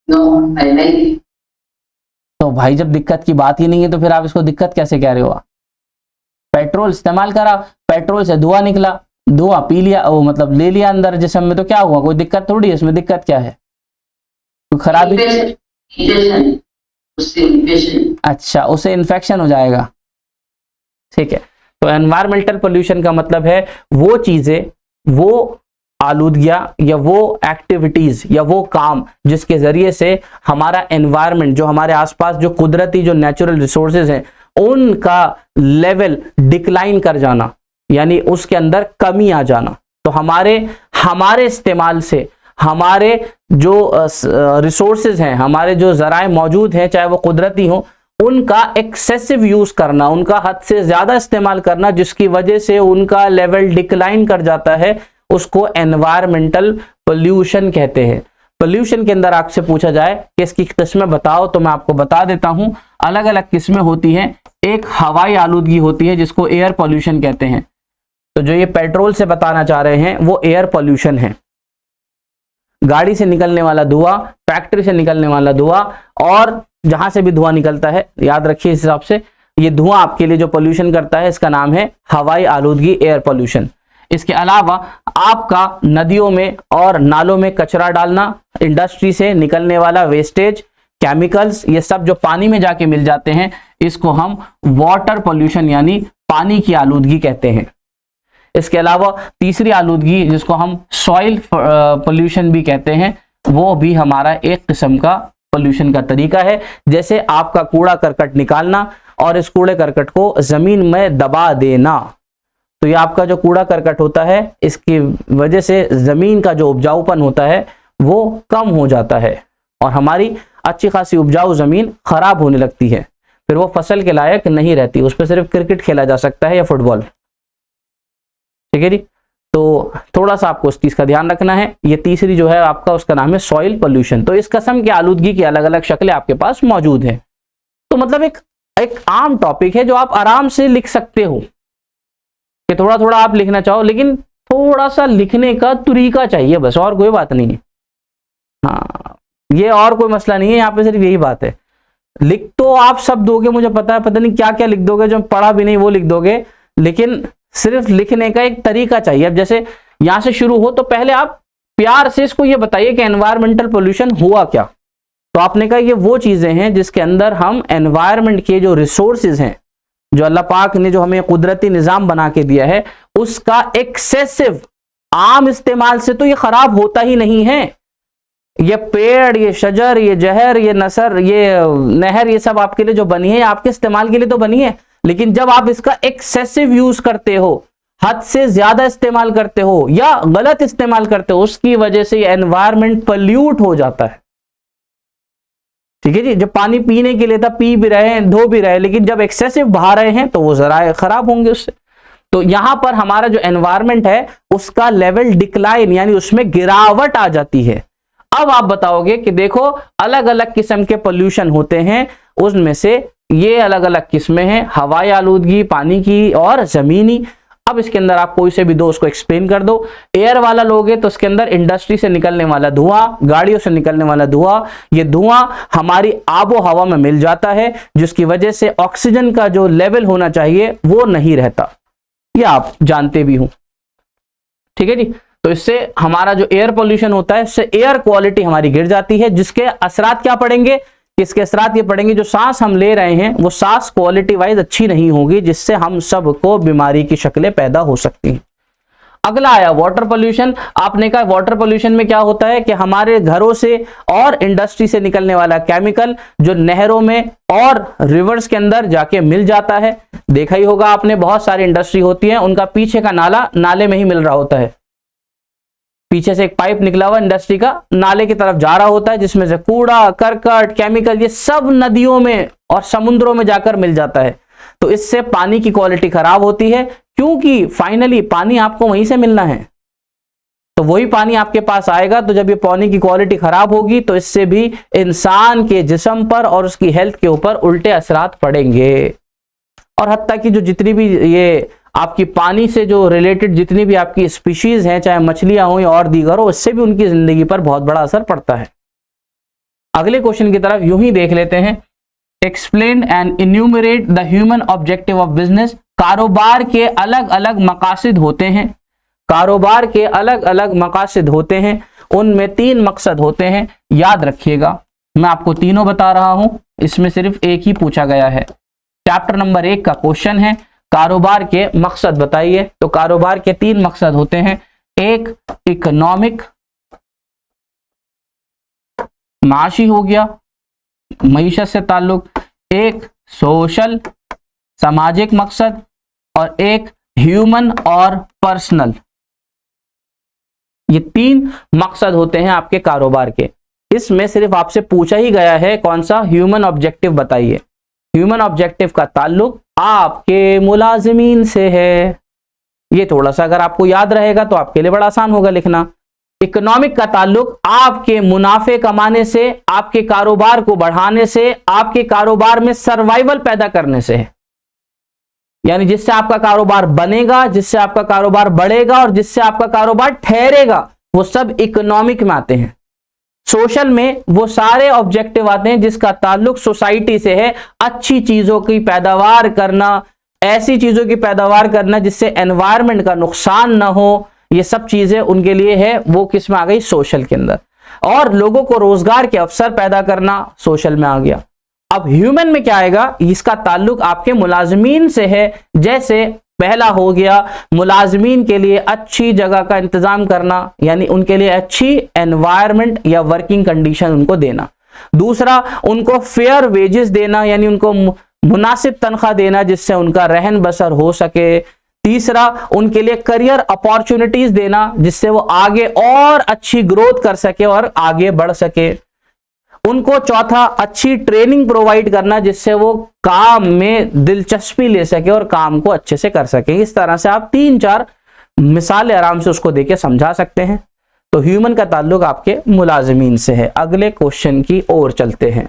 नहीं। तो भाई जब दिक्कत की बात ही नहीं है तो फिर आप इसको दिक्कत कैसे कह रहे हो? पेट्रोल इस्तेमाल करा, पेट्रोल से धुआं निकला, धुआं पी लिया, वो मतलब ले लिया अंदर जिस्म में, तो क्या हुआ? कोई दिक्कत थोड़ी है इसमें। दिक्कत क्या है? कोई खराबी? अच्छा, उसे इन्फेक्शन हो जाएगा। ठीक है, तो एनवायरमेंटल पोल्यूशन का मतलब है वो चीजें, वो आलूदगियां या वो एक्टिविटीज या वो काम जिसके जरिए से हमारा एनवायरनमेंट, जो हमारे आसपास जो कुदरती जो नेचुरल रिसोर्सेज हैं, उनका लेवल डिक्लाइन कर जाना, यानी उसके अंदर कमी आ जाना। तो हमारे इस्तेमाल से हमारे जो रिसोर्सेज हैं, हमारे जो जराए मौजूद हैं, चाहे वो कुदरती हो, उनका एक्सेसिव यूज करना, उनका हद से ज्यादा इस्तेमाल करना, जिसकी वजह से उनका लेवल डिक्लाइन कर जाता है, उसको एनवायरमेंटल पोल्यूशन कहते हैं। पोल्यूशन के अंदर आपसे पूछा जाए कि इसकी किस्में बताओ, तो मैं आपको बता देता हूं। अलग अलग किस्में होती हैं। एक हवाई आलूदगी होती है जिसको एयर पोल्यूशन कहते हैं। तो जो ये पेट्रोल से बताना चाह रहे हैं वो एयर पोल्यूशन है। गाड़ी से निकलने वाला धुआं, फैक्ट्री से निकलने वाला धुआं, और जहां से भी धुआं निकलता है, याद रखिए इस हिसाब से ये धुआं आपके लिए जो पोल्यूशन करता है इसका नाम है हवाई आलूदगी, एयर पोल्यूशन। इसके अलावा आपका नदियों में और नालों में कचरा डालना, इंडस्ट्री से निकलने वाला वेस्टेज, केमिकल्स, ये सब जो पानी में जाके मिल जाते हैं, इसको हम वाटर पोल्यूशन यानी पानी की आलूदगी कहते हैं। इसके अलावा तीसरी आलूदगी जिसको हम सॉइल पोल्यूशन भी कहते हैं, वो भी हमारा एक किस्म का पोल्यूशन का तरीका है। जैसे आपका कूड़ा करकट निकालना और इस कूड़े करकट को जमीन में दबा देना, तो ये आपका जो कूड़ा करकट होता है इसकी वजह से जमीन का जो उपजाऊपन होता है वो कम हो जाता है और हमारी अच्छी खासी उपजाऊ जमीन खराब होने लगती है, फिर वो फसल के लायक नहीं रहती, उस पर सिर्फ क्रिकेट खेला जा सकता है या फुटबॉल। ठीक है जी, तो थोड़ा सा आपको उस चीज का ध्यान रखना है। ये तीसरी जो है आपका, उसका नाम है सॉइल पोल्यूशन। तो इस किस्म की आलूदगी की अलग अलग शक्लें आपके पास मौजूद हैं। तो मतलब एक आम टॉपिक है जो आप आराम से लिख सकते हो, कि थोड़ा थोड़ा आप लिखना चाहो, लेकिन थोड़ा सा लिखने का तरीका चाहिए बस, और कोई बात नहीं है। हाँ, ये और कोई मसला नहीं है, यहाँ पे सिर्फ यही बात है। लिख तो आप सब दोगे, मुझे पता है, पता नहीं क्या क्या लिख दोगे, जो पढ़ा भी नहीं वो लिख दोगे, लेकिन सिर्फ लिखने का एक तरीका चाहिए। अब जैसे यहां से शुरू हो तो पहले आप प्यार से इसको ये बताइए कि एनवायरमेंटल पोल्यूशन हुआ क्या। तो आपने कहा ये वो चीजें हैं जिसके अंदर हम एनवायरमेंट के जो रिसोर्सेज हैं, जो अल्लाह पाक ने जो हमें कुदरती निजाम बना के दिया है, उसका एक्सेसिव आम इस्तेमाल से तो ये खराब होता ही नहीं है। ये पेड़, ये शजर, ये जहर, ये नसर, ये नहर, ये सब आपके लिए जो बनी है, आपके इस्तेमाल के लिए तो बनी है, लेकिन जब आप इसका एक्सेसिव यूज करते हो, हद से ज्यादा इस्तेमाल करते हो या गलत इस्तेमाल करते हो, उसकी वजह से एनवायरमेंट पोल्यूट हो जाता है। ठीक है जी, जब पानी पीने के लिए था, पी भी रहे हैं, धो भी रहे हैं, लेकिन जब एक्सेसिव बहा रहे हैं तो वो जरा खराब होंगे उससे। तो यहां पर हमारा जो एनवायरमेंट है उसका लेवल डिक्लाइन यानी उसमें गिरावट आ जाती है। अब आप बताओगे कि देखो अलग अलग किस्म के पोल्यूशन होते हैं, उनमें से ये अलग अलग किस्में हैं, हवाई आलूदगी, पानी की और जमीनी। अब इसके अंदर आप कोई से भी दो उसको एक्सप्लेन कर दो। एयर वाला लोगे तो उसके अंदर इंडस्ट्री से निकलने वाला धुआं, गाड़ियों से निकलने वाला धुआं, ये धुआं हमारी आबो हवा में मिल जाता है, जिसकी वजह से ऑक्सीजन का जो लेवल होना चाहिए वो नहीं रहता, ये आप जानते भी हो। ठीक है जी, तो इससे हमारा जो एयर पोल्यूशन होता है, इससे एयर क्वालिटी हमारी गिर जाती है, जिसके असरात क्या पड़ेंगे, इसके असरात ये पड़ेंगे, जो सांस हम ले रहे हैं वो सांस क्वालिटी वाइज अच्छी नहीं होगी, जिससे हम सबको बीमारी की शक्लें पैदा हो सकती हैं। अगला आया वाटर पोल्यूशन। आपने कहा वाटर पोल्यूशन में क्या होता है कि हमारे घरों से और इंडस्ट्री से निकलने वाला केमिकल जो नहरों में और रिवर्स के अंदर जाके मिल जाता है। देखा ही होगा आपने, बहुत सारी इंडस्ट्री होती है, उनका पीछे का नाला नाले में ही मिल रहा होता है, पीछे से एक पाइप निकला हुआ इंडस्ट्री का नाले की तरफ जा रहा होता है, जिसमें से कूड़ा करकट केमिकल ये सब नदियों में और समुद्रों में जाकर मिल जाता है। तो इससे पानी की क्वालिटी खराब होती है, क्योंकि फाइनली पानी आपको वहीं से मिलना है, तो वही पानी आपके पास आएगा। तो जब ये पानी की क्वालिटी खराब होगी तो इससे भी इंसान के जिस्म पर और उसकी हेल्थ के ऊपर उल्टे असरात पड़ेंगे। और हत्ता कि जो जितनी भी ये आपकी पानी से जो रिलेटेड जितनी भी आपकी स्पीशीज हैं, चाहे मछलियां हो या और दीगर हो, इससे भी उनकी जिंदगी पर बहुत बड़ा असर पड़ता है। अगले क्वेश्चन की तरफ यूं ही देख लेते हैं। Explain and enumerate the human objective of business. कारोबार के अलग अलग मकासद होते हैं, कारोबार के अलग अलग मकासद होते हैं, उनमें 3 मकसद होते हैं। याद रखिएगा, मैं आपको तीनों बता रहा हूं, इसमें सिर्फ एक ही पूछा गया है। चैप्टर नंबर 1 का क्वेश्चन है कारोबार के मकसद बताइए। तो कारोबार के 3 मकसद होते हैं, एक इकोनॉमिक माशी हो गया, मईशत से ताल्लुक, एक सोशल सामाजिक मकसद, और एक ह्यूमन और पर्सनल। ये 3 मकसद होते हैं आपके कारोबार के। इसमें सिर्फ आपसे पूछा ही गया है कौन सा, ह्यूमन ऑब्जेक्टिव बताइए। ह्यूमन ऑब्जेक्टिव का ताल्लुक आपके मुलाजिमीन से है। ये थोड़ा सा अगर आपको याद रहेगा तो आपके लिए बड़ा आसान होगा लिखना। इकोनॉमिक का ताल्लुक आपके मुनाफे कमाने से, आपके कारोबार को बढ़ाने से, आपके कारोबार में सर्वाइवल पैदा करने से है, यानी जिससे आपका कारोबार बनेगा, जिससे आपका कारोबार बढ़ेगा और जिससे आपका कारोबार ठहरेगा, वो सब इकोनॉमिक में आते हैं। सोशल में वो सारे ऑब्जेक्टिव आते हैं जिसका ताल्लुक सोसाइटी से है, अच्छी चीजों की पैदावार करना, ऐसी चीजों की पैदावार करना जिससे एनवायरनमेंट का नुकसान ना हो, ये सब चीजें उनके लिए है, वो किस में आ गई, सोशल के अंदर। और लोगों को रोजगार के अवसर पैदा करना सोशल में आ गया। अब ह्यूमन में क्या आएगा, इसका ताल्लुक आपके मुलाजमीन से है। जैसे पहला हो गया मुलाजमीन के लिए अच्छी जगह का इंतजाम करना, यानी उनके लिए अच्छी एनवायरनमेंट या वर्किंग कंडीशन उनको देना। दूसरा, उनको फेयर वेजेस देना, यानी उनको मुनासिब तनख्वाह देना जिससे उनका रहन बसर हो सके। तीसरा, उनके लिए करियर अपॉर्चुनिटीज देना जिससे वो आगे और अच्छी ग्रोथ कर सके और आगे बढ़ सके। उनको चौथा, अच्छी ट्रेनिंग प्रोवाइड करना जिससे वो काम में दिलचस्पी ले सके और काम को अच्छे से कर सके। इस तरह से आप 3-4 मिसालें आराम से उसको देके समझा सकते हैं। तो ह्यूमन का ताल्लुक आपके मुलाजिमीन से है। अगले क्वेश्चन की ओर चलते हैं।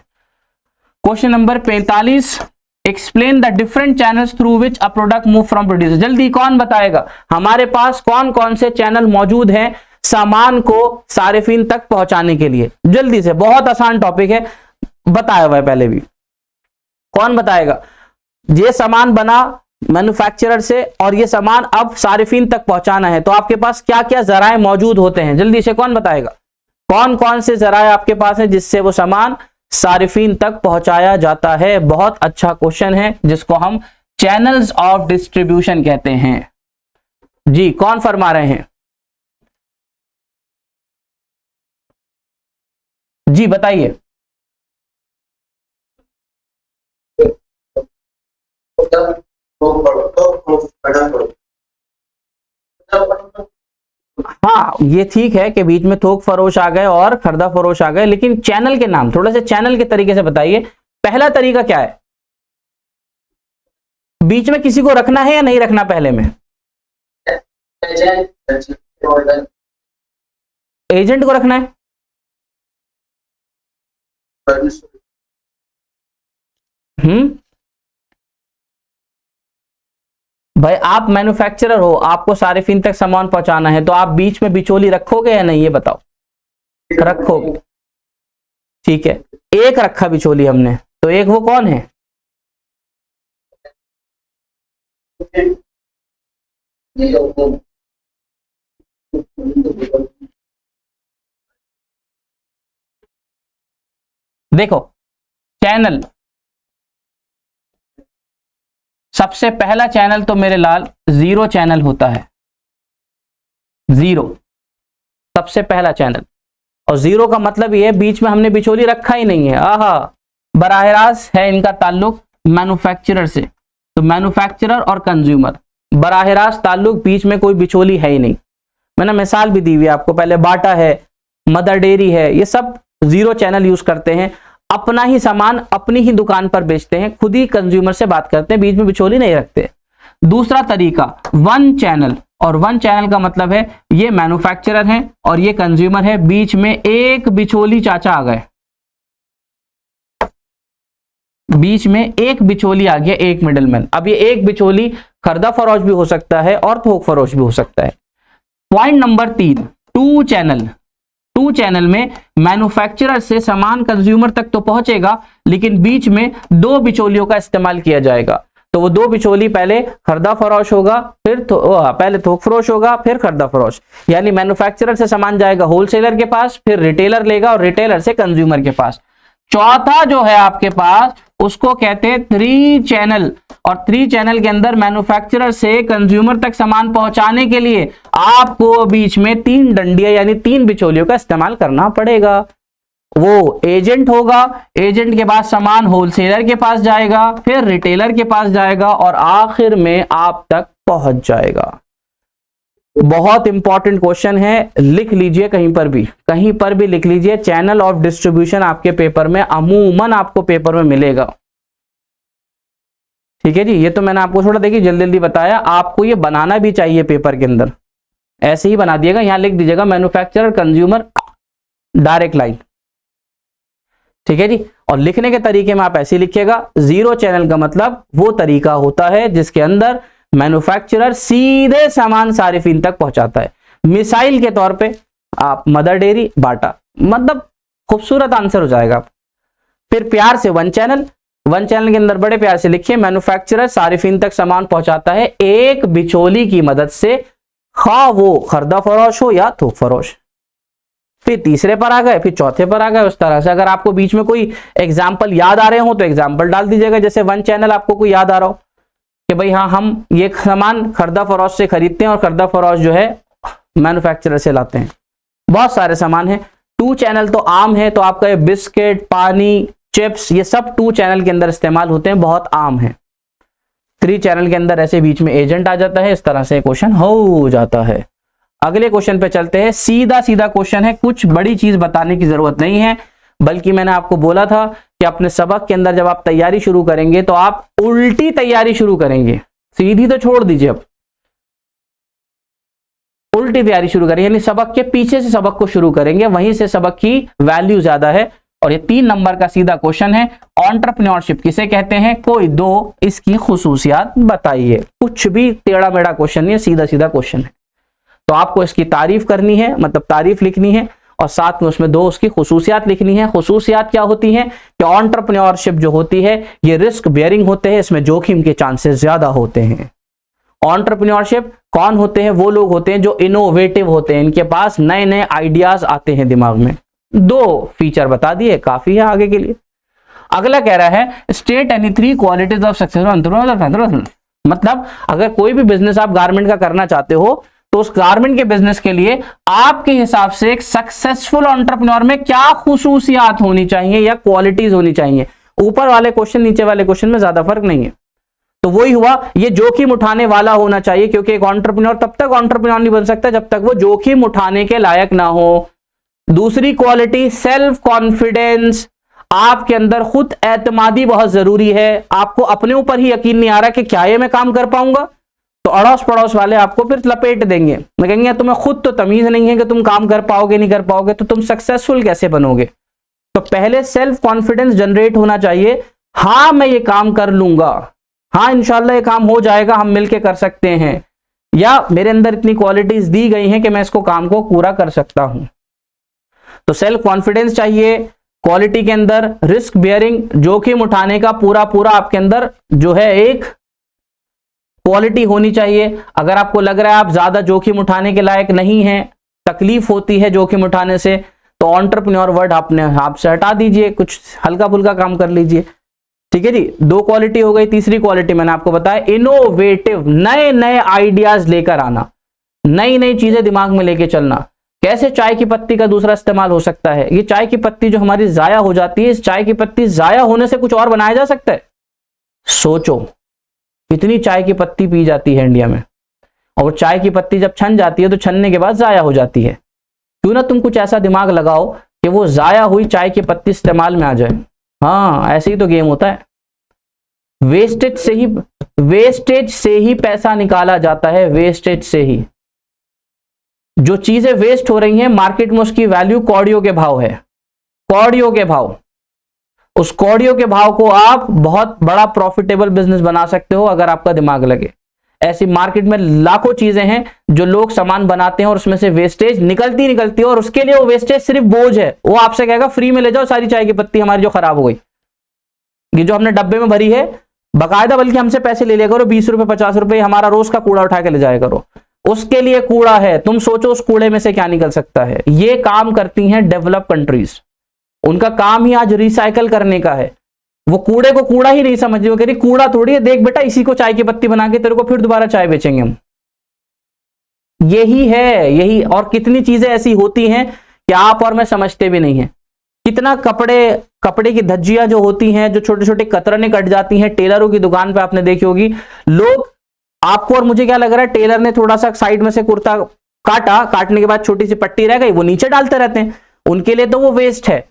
Question number 45, explain the different channels through which a product move from producer. जल्दी कौन बताएगा हमारे पास कौन कौन से चैनल मौजूद हैं सामान को सारिफीन तक पहुंचाने के लिए? जल्दी से, बहुत आसान टॉपिक है, बताया हुआ है पहले भी। कौन बताएगा? ये सामान बना मैन्युफैक्चरर से और ये सामान अब सारिफीन तक पहुंचाना है, तो आपके पास क्या क्या जराए मौजूद होते हैं? जल्दी से कौन बताएगा? कौन कौन से जराए आपके पास है जिससे वो सामान सारिफीन तक पहुंचाया जाता है? बहुत अच्छा क्वेश्चन है जिसको हम चैनल्स ऑफ डिस्ट्रीब्यूशन कहते हैं। जी, कौन फरमा रहे हैं? जी बताइए। हाँ, ये ठीक है कि बीच में थोक फरोश आ गए और खरीदा फरोश आ गए, लेकिन चैनल के नाम थोड़ा सा चैनल के तरीके से बताइए। पहला तरीका क्या है? बीच में किसी को रखना है या नहीं रखना? पहले में एजेंट को रखना है। भाई आप मैन्युफैक्चरर हो, आपको सारिफीन तक सामान पहुंचाना है, तो आप बीच में बिचौली रखोगे या नहीं, ये बताओ। रखोगे, ठीक है। एक रखा बिचौली हमने, तो एक वो कौन है? देखो, चैनल, सबसे पहला चैनल तो मेरे लाल जीरो चैनल होता है। जीरो सबसे पहला चैनल, और जीरो का मतलब ये है बीच में हमने बिचौली रखा ही नहीं है। आहा, बराह रास्त है इनका ताल्लुक मैन्युफैक्चरर से, तो मैन्युफैक्चरर और कंज्यूमर बराह रास्त ताल्लुक, बीच में कोई बिचौली है ही नहीं। मैंने मिसाल भी दी हुई आपको पहले, बाटा है, मदर डेयरी है, ये सब जीरो चैनल यूज करते हैं। अपना ही सामान अपनी ही दुकान पर बेचते हैं, खुद ही कंज्यूमर से बात करते हैं, बीच में बिचौली नहीं रखते। दूसरा तरीका वन चैनल, और वन चैनल का मतलब है ये मैन्युफैक्चरर है और ये कंज्यूमर है, बीच में एक बिचौली चाचा आ गए, बीच में एक बिचौली आ गया, एक मिडलमैन। अब ये एक बिचौली खरीदा फरोश भी हो सकता है और थोक फरोश भी हो सकता है। Point number 3, two channel. Two channel में मैन्युफैक्चरर से सामान कंज्यूमर तक तो पहुंचेगा, लेकिन बीच में दो बिचौलियों का इस्तेमाल किया जाएगा। तो वो दो बिचौली पहले खरीदा फरोश होगा, फिर पहले थोक फरोश होगा, फिर खरीदा फरोश। यानी मैन्युफैक्चरर से सामान जाएगा होलसेलर के पास, फिर रिटेलर लेगा और रिटेलर से कंज्यूमर के पास। चौथा जो है आपके पास, उसको कहते हैं थ्री चैनल, और थ्री चैनल के अंदर मैन्युफैक्चरर से कंज्यूमर तक सामान पहुंचाने के लिए आपको बीच में 3 डंडियां यानी 3 बिचौलियों का इस्तेमाल करना पड़ेगा। वो एजेंट होगा, एजेंट के बाद सामान होलसेलर के पास जाएगा, फिर रिटेलर के पास जाएगा और आखिर में आप तक पहुंच जाएगा। बहुत इंपॉर्टेंट क्वेश्चन है, लिख लीजिए, कहीं पर भी लिख लीजिए। चैनल ऑफ डिस्ट्रीब्यूशन आपके पेपर में अमूमन आपको पेपर में मिलेगा। ठीक है जी, ये तो मैंने आपको थोड़ा देखिए जल्दी जल्दी बताया, आपको ये बनाना भी चाहिए पेपर के अंदर। ऐसे ही बना दिएगा, यहां लिख दीजिएगा मैन्युफैक्चरर कंज्यूमर डायरेक्ट लाइन। ठीक है जी, और लिखने के तरीके में आप ऐसे लिखिएगा, जीरो चैनल का मतलब वो तरीका होता है जिसके अंदर मैन्युफैक्चरर सीधे सामान सारिफीन तक पहुंचाता है। मिसाइल के तौर पे आप मदर डेयरी, बाटा, मतलब खूबसूरत आंसर हो जाएगा। फिर प्यार से वन चैनल के अंदर बड़े प्यार से लिखिए, मैन्युफैक्चरर सारिफिन तक सामान पहुंचाता है एक बिचौली की मदद से, खा वो खरीदा फरोश हो या थोक फरोश। फिर तीसरे पर आ गए, फिर चौथे पर आ गए। उस तरह से अगर आपको बीच में कोई एग्जाम्पल याद आ रहे हो तो एग्जाम्पल डाल दीजिएगा। जैसे वन चैनल आपको कोई याद आ रहा हो कि भाई हाँ हम ये सामान खरीदा फरोश से खरीदते हैं और खरीदा फरोश जो है मैन्युफैक्चरर से लाते हैं। बहुत सारे सामान है। टू चैनल तो आम है, तो आपका ये बिस्किट, पानी, चिप्स, ये सब टू चैनल के अंदर इस्तेमाल होते हैं, बहुत आम है। थ्री चैनल के अंदर ऐसे बीच में एजेंट आ जाता है, इस तरह से क्वेश्चन हो जाता है। अगले क्वेश्चन पे चलते हैं। सीधा सीधा क्वेश्चन है, कुछ बड़ी चीज बताने की जरूरत नहीं है, बल्कि मैंने आपको बोला था कि अपने सबक के अंदर जब आप तैयारी शुरू करेंगे तो आप उल्टी तैयारी शुरू करेंगे, सीधी तो छोड़ दीजिए, अब उल्टी तैयारी शुरू करेंगे, यानी सबक के पीछे से सबक को शुरू करेंगे, वहीं से सबक की वैल्यू ज्यादा है। और ये 3 नंबर का सीधा क्वेश्चन है, एंटरप्रेन्योरशिप किसे कहते हैं, कोई दो इसकी खुसूसियात बताइए। कुछ भी टेढ़ा मेढ़ा क्वेश्चन नहीं है, सीधा सीधा क्वेश्चन है। तो आपको इसकी तारीफ करनी है, मतलब तारीफ लिखनी है, और साथ में उसमें 2 उसकी खुसूसियात लिखनी है। खुसूसियात क्या होती हैं कि एंटरप्रेन्योरशिप जो होती है ये रिस्क बेयरिंग होते हैं, इसमें जोखिम के चांसेस ज्यादा होते हैं। एंटरप्रेन्योरशिप कौन होते हैं, वो लोग होते हैं जो इनोवेटिव होते हैं, इनके पास नए नए आइडियाज आते हैं दिमाग में। 2 फीचर बता दिए, काफी है आगे के लिए। अगला कह रहा है state any 3 qualities of successful, मतलब अगर कोई भी बिजनेस आप गारमेंट का करना चाहते हो तो उस गारमेंट के बिजनेस के लिए आपके हिसाब से एक सक्सेसफुल एंटरप्रेन्योर में क्या खुसूसियात होनी चाहिए या क्वालिटीज होनी चाहिए। ऊपर वाले क्वेश्चन नीचे वाले क्वेश्चन में ज्यादा फर्क नहीं है। तो वही हुआ, ये जोखिम उठाने वाला होना चाहिए, क्योंकि एक एंटरप्रेन्योर तब तक एंटरप्रेन्योर नहीं बन सकता जब तक वो जोखिम उठाने के लायक ना हो। दूसरी क्वालिटी सेल्फ कॉन्फिडेंस, आपके अंदर खुद एतमादी बहुत जरूरी है। आपको अपने ऊपर ही यकीन नहीं आ रहा कि क्या ये मैं काम कर पाऊंगा, तो अड़ोस पड़ोस वाले आपको फिर लपेट देंगे, कहेंगे तुम्हें खुद तो तमीज नहीं है कि तुम काम कर पाओगे नहीं कर पाओगे, तो तुम सक्सेसफुल कैसे बनोगे। तो पहले सेल्फ कॉन्फिडेंस जनरेट होना चाहिए, हाँ मैं ये काम कर लूंगा, हाँ इंशाल्लाह ये काम हो जाएगा, हम मिलके कर सकते हैं, या मेरे अंदर इतनी क्वालिटीज दी गई हैं कि मैं इसको काम को पूरा कर सकता हूं। तो सेल्फ कॉन्फिडेंस चाहिए। क्वालिटी के अंदर रिस्क बेयरिंग, जोखिम उठाने का पूरा पूरा आपके अंदर जो है एक क्वालिटी होनी चाहिए। अगर आपको लग रहा है आप ज्यादा जोखिम उठाने के लायक नहीं हैं, तकलीफ होती है जोखिम उठाने से, तो एंटरप्रेन्योर वर्ड अपने आप से हटा दीजिए, कुछ हल्का फुल्का काम कर लीजिए। ठीक है जी, 2 क्वालिटी हो गई। तीसरी क्वालिटी मैंने आपको बताया इनोवेटिव, नए नए आइडियाज लेकर आना, नई नई चीजें दिमाग में लेके चलना। कैसे चाय की पत्ती का दूसरा इस्तेमाल हो सकता है, ये चाय की पत्ती जो हमारी जाया हो जाती है, इस चाय की पत्ती जाया होने से कुछ और बनाया जा सकता है। सोचो कितनी चाय की पत्ती पी जाती है इंडिया में, और चाय की पत्ती जब छन जाती है तो छनने के बाद जाया हो जाती है। क्यों ना तुम कुछ ऐसा दिमाग लगाओ कि वो जाया हुई चाय की पत्ती इस्तेमाल में आ जाए। हाँ ऐसे ही तो गेम होता है। वेस्टेज से ही पैसा निकाला जाता है, वेस्टेज से ही। जो चीजें वेस्ट हो रही हैं मार्केट में, उसकी वैल्यू कौड़ियों के भाव है, कौड़ियों के भाव। उस कौड़ियों के भाव को आप बहुत बड़ा प्रॉफिटेबल बिजनेस बना सकते हो अगर आपका दिमाग लगे। ऐसी मार्केट में लाखों चीजें हैं जो लोग सामान बनाते हैं और उसमें से वेस्टेज निकलती है, और उसके लिए वो वेस्टेज सिर्फ बोझ है। वो आपसे कहेगा फ्री में ले जाओ सारी चाय की पत्ती हमारी जो खराब हो गई, ये जो हमने डब्बे में भरी है बकायदा, बल्कि हमसे पैसे ले लिया करो, 20 रुपए 50 रुपए, हमारा रोज का कूड़ा उठा के ले जाया करो। उसके लिए कूड़ा है, तुम सोचो उस कूड़े में से क्या निकल सकता है। ये काम करती हैं डेवलप कंट्रीज, उनका काम ही आज रिसाइकल करने का है। वो कूड़े को कूड़ा ही नहीं समझ रही, वो कह रही कूड़ा थोड़ी है, देख बेटा इसी को चाय की पत्ती बना के तेरे को फिर दोबारा चाय बेचेंगे हम। यही है, यही। और कितनी चीजें ऐसी होती हैं कि आप और मैं समझते भी नहीं है। कितना कपड़े की धज्जियां जो होती हैं, जो छोटे छोटे कतरने कट जाती हैं, टेलरों की दुकान पे आपने देखी होगी। लोग, आपको और मुझे क्या लग रहा है, टेलर ने थोड़ा सा साइड में से कुर्ता काटा, काटने के बाद छोटी सी पट्टी रह गई, वो नीचे डालते रहते हैं। उनके लिए तो वो वेस्ट है।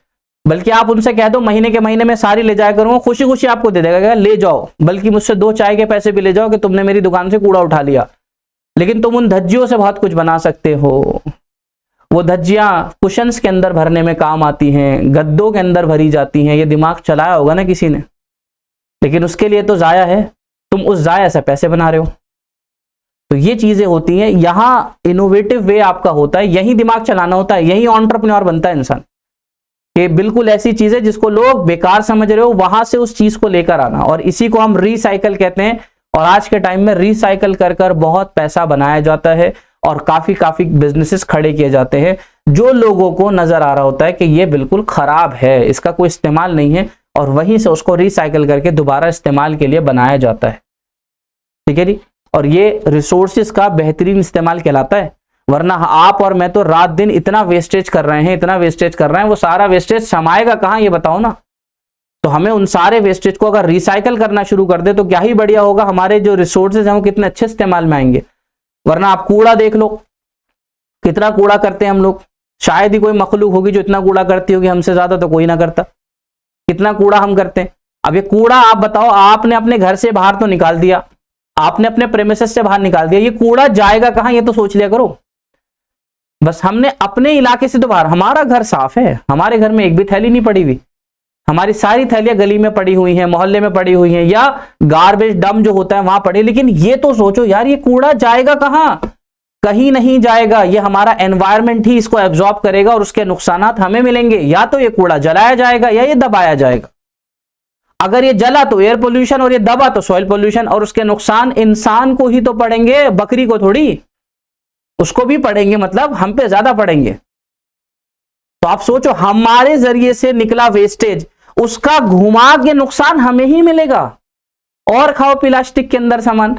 बल्कि आप उनसे कह दो महीने के महीने में सारी ले जाया करूंगा, खुशी खुशी आपको दे देगा, ले जाओ, बल्कि मुझसे 2 चाय के पैसे भी ले जाओ कि तुमने मेरी दुकान से कूड़ा उठा लिया। लेकिन तुम उन धज्जियों से बहुत कुछ बना सकते हो। वो धज्जियां कुशन्स के अंदर भरने में काम आती हैं, गद्दों के अंदर भरी जाती हैं। ये दिमाग चलाया होगा ना किसी ने, लेकिन उसके लिए तो जाया है, तुम उस जाया से पैसे बना रहे हो। तो ये चीजें होती हैं, यहाँ इनोवेटिव वे आपका होता है, यही दिमाग चलाना होता है, यही एंटरप्रेन्योर बनता है इंसान, कि बिल्कुल ऐसी चीज है जिसको लोग बेकार समझ रहे हो वहां से उस चीज को लेकर आना, और इसी को हम रिसाइकल कहते हैं। और आज के टाइम में रिसाइकल कर कर बहुत पैसा बनाया जाता है और काफी काफी बिजनेसेस खड़े किए जाते हैं, जो लोगों को नजर आ रहा होता है कि ये बिल्कुल खराब है, इसका कोई इस्तेमाल नहीं है, और वहीं से उसको रिसाइकल करके दोबारा इस्तेमाल के लिए बनाया जाता है। ठीक है जी, और ये रिसोर्सेज का बेहतरीन इस्तेमाल कहलाता है। वरना आप और मैं तो रात दिन इतना वेस्टेज कर रहे हैं, इतना वेस्टेज कर रहे हैं, वो सारा वेस्टेज समाएगा कहाँ, ये बताओ ना। तो हमें उन सारे वेस्टेज को अगर रिसाइकल करना शुरू कर दे तो क्या ही बढ़िया होगा, हमारे जो रिसोर्सेज हैं वो कितने अच्छे इस्तेमाल में आएंगे। वरना आप कूड़ा देख लो, कितना कूड़ा करते हैं हम लोग, शायद ही कोई मखलूक होगी जो इतना कूड़ा करती होगी, हमसे ज्यादा तो कोई ना करता। कितना कूड़ा हम करते हैं। अब ये कूड़ा आप बताओ, आपने अपने घर से बाहर तो निकाल दिया, आपने अपने प्रेमिसेस से बाहर निकाल दिया, ये कूड़ा जाएगा कहां, ये तो सोच लिया करो। बस हमने अपने इलाके से तो बाहर, हमारा घर साफ है, हमारे घर में एक भी थैली नहीं पड़ी हुई, हमारी सारी थैलियां गली में पड़ी हुई हैं, मोहल्ले में पड़ी हुई हैं, या गार्बेज डम जो होता है वहां पड़ी। लेकिन ये तो सोचो यार, ये कूड़ा जाएगा कहां, कहीं नहीं जाएगा, ये हमारा एनवायरनमेंट ही इसको एब्जॉर्ब करेगा और उसके नुकसानात हमें मिलेंगे। या तो ये कूड़ा जलाया जाएगा या ये दबाया जाएगा। अगर ये जला तो एयर पोल्यूशन, और ये दबा तो सॉइल पोल्यूशन, और उसके नुकसान इंसान को ही तो पड़ेंगे, बकरी को थोड़ी, उसको भी पड़ेंगे, मतलब हम पे ज्यादा पड़ेंगे। तो आप सोचो, हमारे जरिए से निकला वेस्टेज, उसका घुमा के नुकसान हमें ही मिलेगा। और खाओ प्लास्टिक के अंदर सामान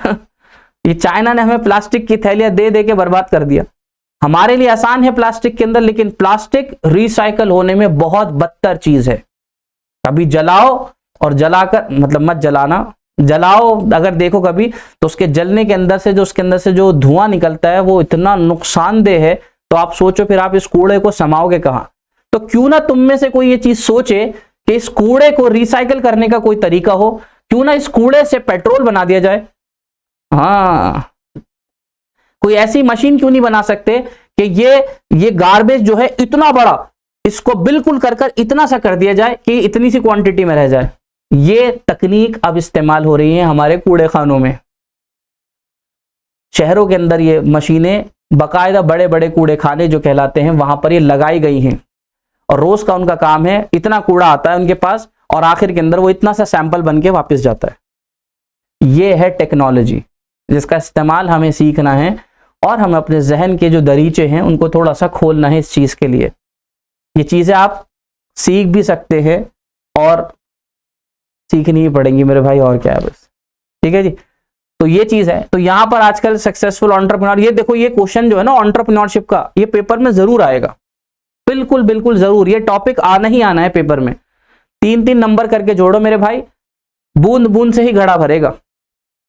ये चाइना ने हमें प्लास्टिक की थैलियां दे दे के बर्बाद कर दिया। हमारे लिए आसान है प्लास्टिक के अंदर, लेकिन प्लास्टिक रिसाइकल होने में बहुत बदतर चीज है। कभी जलाओ और जलाकर, मतलब मत जलाना, जलाओ अगर देखो कभी, तो उसके जलने के अंदर से जो, उसके अंदर से जो धुआं निकलता है वो इतना नुकसानदेह है। तो आप सोचो फिर आप इस कूड़े को समाओगे कहां। तो क्यों ना तुम में से कोई ये चीज सोचे कि इस कूड़े को रिसाइकल करने का कोई तरीका हो, क्यों ना इस कूड़े से पेट्रोल बना दिया जाए। हाँ, कोई ऐसी मशीन क्यों नहीं बना सकते कि ये गार्बेज जो है इतना बड़ा, इसको बिल्कुल कर इतना सा कर दिया जाए कि इतनी सी क्वांटिटी में रह जाए। ये तकनीक अब इस्तेमाल हो रही है हमारे कूड़े खानों में। शहरों के अंदर ये मशीनें बाकायदा बड़े बड़े कूड़े खाने जो कहलाते हैं वहां पर ये लगाई गई हैं, और रोज का उनका काम है, इतना कूड़ा आता है उनके पास और आखिर के अंदर वो इतना सा सैंपल बन के वापस जाता है। ये है टेक्नोलॉजी जिसका इस्तेमाल हमें सीखना है, और हमें अपने जहन के जो दरीचे हैं उनको थोड़ा सा खोलना है इस चीज के लिए। ये चीजें आप सीख भी सकते हैं और सीखनी ही पड़ेंगी मेरे भाई, और क्या है बस। ठीक है जी, तो ये चीज है। तो यहां पर आजकल सक्सेसफुल एंटरप्रेन्योर, ये देखो ये क्वेश्चन जो है ना एंटरप्रेन्योरशिप का, ये पेपर में जरूर आएगा, बिल्कुल बिल्कुल जरूर, ये टॉपिक आना ही आना है पेपर में। 3-3 नंबर करके जोड़ो मेरे भाई, बूंद बूंद से ही घड़ा भरेगा।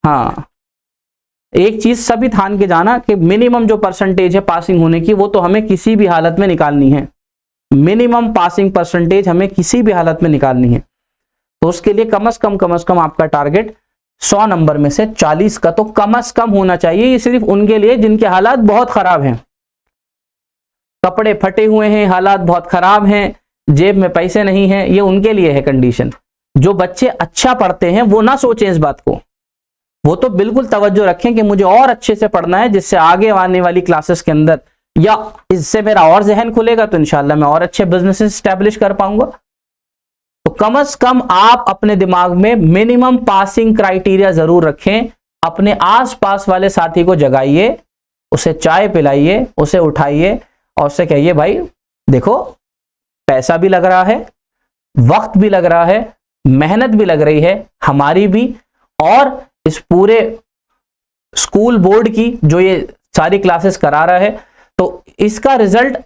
हाँ, एक चीज सभी ठान के जाना कि मिनिमम जो परसेंटेज है पासिंग होने की, वो तो हमें किसी भी हालत में निकालनी है। मिनिमम पासिंग परसेंटेज हमें किसी भी हालत में निकालनी है। तो उसके लिए कम से कम आपका टारगेट 100 नंबर में से 40 का तो कम से कम होना चाहिए। ये सिर्फ उनके लिए जिनके हालात बहुत खराब हैं, कपड़े फटे हुए हैं, हालात बहुत खराब हैं, जेब में पैसे नहीं हैं, ये उनके लिए है कंडीशन। जो बच्चे अच्छा पढ़ते हैं वो ना सोचें इस बात को, वो तो बिल्कुल तवज्जो रखें कि मुझे और अच्छे से पढ़ना है, जिससे आगे आने वाली क्लासेस के अंदर या इससे मेरा और जहन खुलेगा, तो इंशाल्लाह मैं और अच्छे बिजनेस एस्टेब्लिश कर पाऊंगा। तो कम से कम आप अपने दिमाग में मिनिमम पासिंग क्राइटेरिया जरूर रखें। अपने आसपास वाले साथी को जगाइए, उसे चाय पिलाइए, उसे उठाइए और उससे कहिए भाई देखो, पैसा भी लग रहा है, वक्त भी लग रहा है, मेहनत भी लग रही है हमारी भी, और इस पूरे स्कूल बोर्ड की जो ये सारी क्लासेस करा रहा है, तो इसका रिजल्ट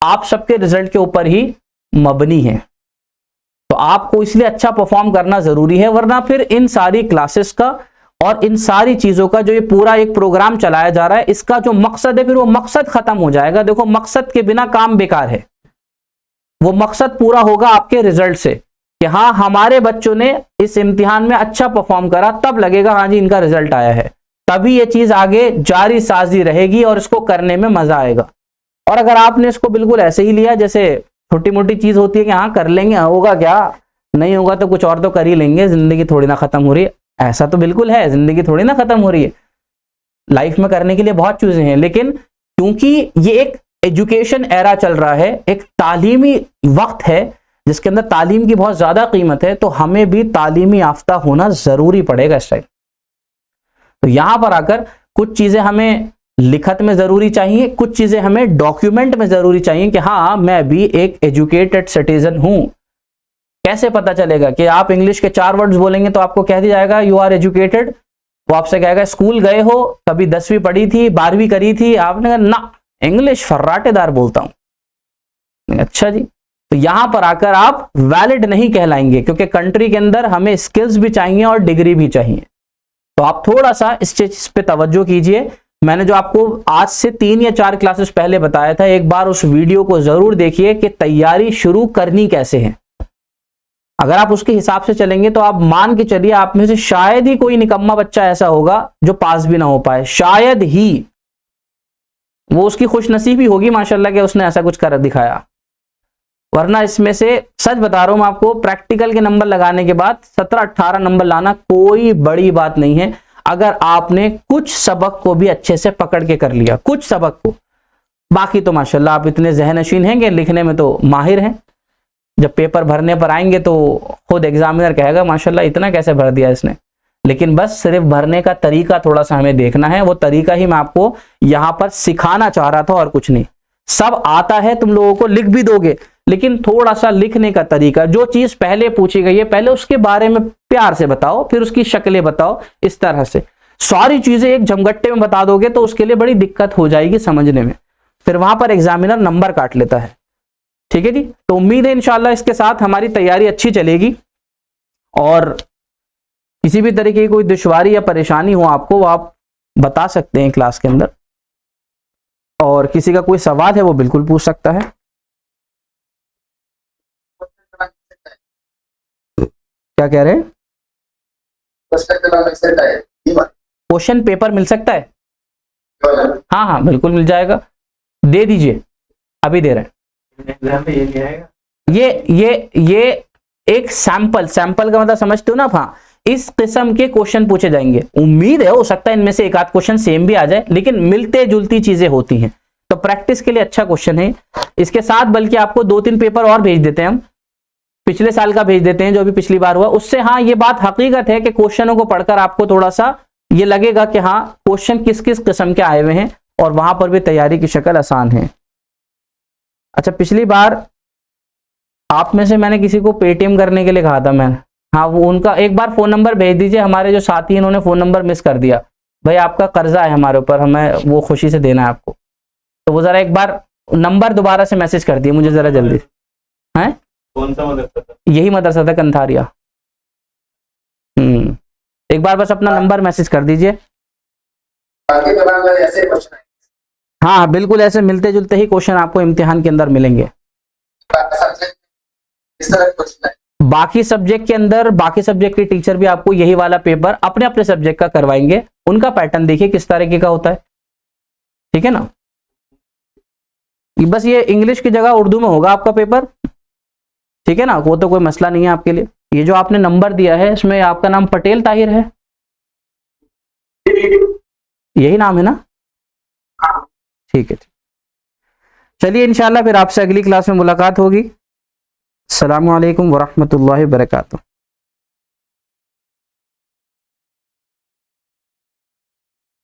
आप सबके रिजल्ट के ऊपर ही मबनी है। तो आपको इसलिए अच्छा परफॉर्म करना जरूरी है, वरना फिर इन सारी क्लासेस का और इन सारी चीजों का जो ये पूरा एक प्रोग्राम चलाया जा रहा है, इसका जो मकसद है फिर वो मकसद खत्म हो जाएगा। देखो, मकसद के बिना काम बेकार है। वो मकसद पूरा होगा आपके रिजल्ट से कि हाँ हमारे बच्चों ने इस इम्तिहान में अच्छा परफॉर्म करा, तब लगेगा हाँ जी इनका रिजल्ट आया है, तभी ये चीज आगे जारी साजी रहेगी और इसको करने में मजा आएगा। और अगर आपने इसको बिल्कुल ऐसे ही लिया जैसे छोटी मोटी चीज होती है कि हाँ कर लेंगे, होगा क्या, नहीं होगा तो कुछ और तो कर ही लेंगे, जिंदगी थोड़ी ना खत्म हो रही है, ऐसा तो बिल्कुल है, जिंदगी थोड़ी ना खत्म हो रही है। लाइफ में करने के लिए बहुत चीजें हैं, लेकिन क्योंकि ये एक एजुकेशन एरा चल रहा है, एक तालीमी वक्त है जिसके अंदर तालीम की बहुत ज्यादा कीमत है, तो हमें भी तालीमी याफ्ता होना जरूरी पड़ेगा इस टाइम। तो यहां पर आकर कुछ चीजें हमें लिखत में जरूरी चाहिए, कुछ चीजें हमें डॉक्यूमेंट में जरूरी चाहिए कि हाँ मैं भी एक एजुकेटेड सिटीजन हूं। कैसे पता चलेगा कि आप इंग्लिश के 4 वर्ड्स बोलेंगे तो आपको कह दिया जाएगा यू आर एजुकेटेड? वो आपसे कहेगा स्कूल गए हो, कभी 10वीं पढ़ी थी, 12वीं करी थी? आपने कहा ना, इंग्लिश फर्राटेदार बोलता हूं। अच्छा जी, तो यहां पर आकर आप वैलिड नहीं कहलाएंगे, क्योंकि कंट्री के अंदर हमें स्किल्स भी चाहिए और डिग्री भी चाहिए। तो आप थोड़ा सा इस चीज पे तवज्जो कीजिए। मैंने जो आपको आज से 3 या 4 क्लासेस पहले बताया था, एक बार उस वीडियो को जरूर देखिए कि तैयारी शुरू करनी कैसे है। अगर आप उसके हिसाब से चलेंगे तो आप मान के चलिए आप में से शायद ही कोई निकम्मा बच्चा ऐसा होगा जो पास भी ना हो पाए, शायद ही। वो उसकी खुशनसीबी होगी माशाल्लाह कि उसने ऐसा कुछ कर दिखाया, वरना इसमें से सच बता रहा हूं मैं आपको, प्रैक्टिकल के नंबर लगाने के बाद 17-18 नंबर लाना कोई बड़ी बात नहीं है, अगर आपने कुछ सबक को भी अच्छे से पकड़ के कर लिया, कुछ सबक को। बाकी तो माशाल्लाह आप इतने ज़हनशीन हैं कि लिखने में तो माहिर हैं। जब पेपर भरने पर आएंगे तो खुद एग्जामिनर कहेगा माशाल्लाह इतना कैसे भर दिया इसने। लेकिन बस सिर्फ भरने का तरीका थोड़ा सा हमें देखना है, वो तरीका ही मैं आपको यहाँ पर सिखाना चाह रहा था और कुछ नहीं। सब आता है, तुम लोगों को लिख भी दोगे, लेकिन थोड़ा सा लिखने का तरीका, जो चीज पहले पूछी गई है पहले उसके बारे में प्यार से बताओ, फिर उसकी शक्लें बताओ। इस तरह से सारी चीजें एक झमगट्टे में बता दोगे तो उसके लिए बड़ी दिक्कत हो जाएगी समझने में, फिर वहां पर एग्जामिनर नंबर काट लेता है। ठीक है जी, तो उम्मीद है इंशाल्लाह इसके साथ हमारी तैयारी अच्छी चलेगी, और किसी भी तरीके की कोई दुश्वारी या परेशानी हो आपको, वो आप बता सकते हैं क्लास के अंदर, और किसी का कोई सवाल है वो बिल्कुल पूछ सकता है। क्या कह रहे हैं? क्वेश्चन पेपर मिल सकता है? हाँ हाँ बिल्कुल मिल जाएगा, दे दीजिए, अभी दे रहे हैं। एग्जाम में ये नहीं आएगा? ये एक सैंपल का मतलब समझते हो ना? हाँ, इस किस्म के क्वेश्चन पूछे जाएंगे। उम्मीद है हो सकता है इनमें से एक आध क्वेश्चन सेम भी आ जाए, लेकिन मिलते जुलती चीजें होती हैं, तो प्रैक्टिस के लिए अच्छा क्वेश्चन है। इसके साथ बल्कि आपको 2-3 पेपर और भेज देते हैं हम, पिछले साल का भेज देते हैं जो भी पिछली बार हुआ उससे। हाँ, ये बात हकीकत है कि क्वेश्चनों को पढ़कर आपको थोड़ा सा ये लगेगा कि हाँ क्वेश्चन किस किस किस्म के आए हुए हैं, और वहां पर भी तैयारी की शक्ल आसान है। अच्छा, पिछली बार आप में से मैंने किसी को पेटीएम करने के लिए कहा था मैंने, हाँ वो उनका एक बार फोन नंबर भेज दीजिए। हमारे जो साथी हैं उन्होंने फोन नंबर मिस कर दिया, भाई आपका कर्जा है हमारे ऊपर, हमें वो खुशी से देना है आपको, तो वो जरा एक बार नंबर दोबारा से मैसेज कर दिए मुझे जरा जल्दी। हैं? कौन सा मदरसा था? यही मदरसा था, कंथारिया। एक बार बस अपना नंबर मैसेज कर दीजिए। हाँ बिल्कुल, ऐसे मिलते जुलते ही क्वेश्चन आपको इम्तिहान के अंदर मिलेंगे। बाकी सब्जेक्ट के अंदर बाकी सब्जेक्ट के टीचर भी आपको यही वाला पेपर अपने अपने सब्जेक्ट का करवाएंगे, उनका पैटर्न देखिए किस तरीके का होता है। ठीक है ना? बस ये इंग्लिश की जगह उर्दू में होगा आपका पेपर, ठीक है ना? वो तो कोई मसला नहीं है आपके लिए। ये जो आपने नंबर दिया है इसमें आपका नाम पटेल ताहिर है, यही नाम है ना? ठीक है, चलिए इंशाल्लाह फिर आपसे अगली क्लास में मुलाकात होगी। अस्सलामु अलैकुम वरहमतुल्लाहि वबरकातुहू।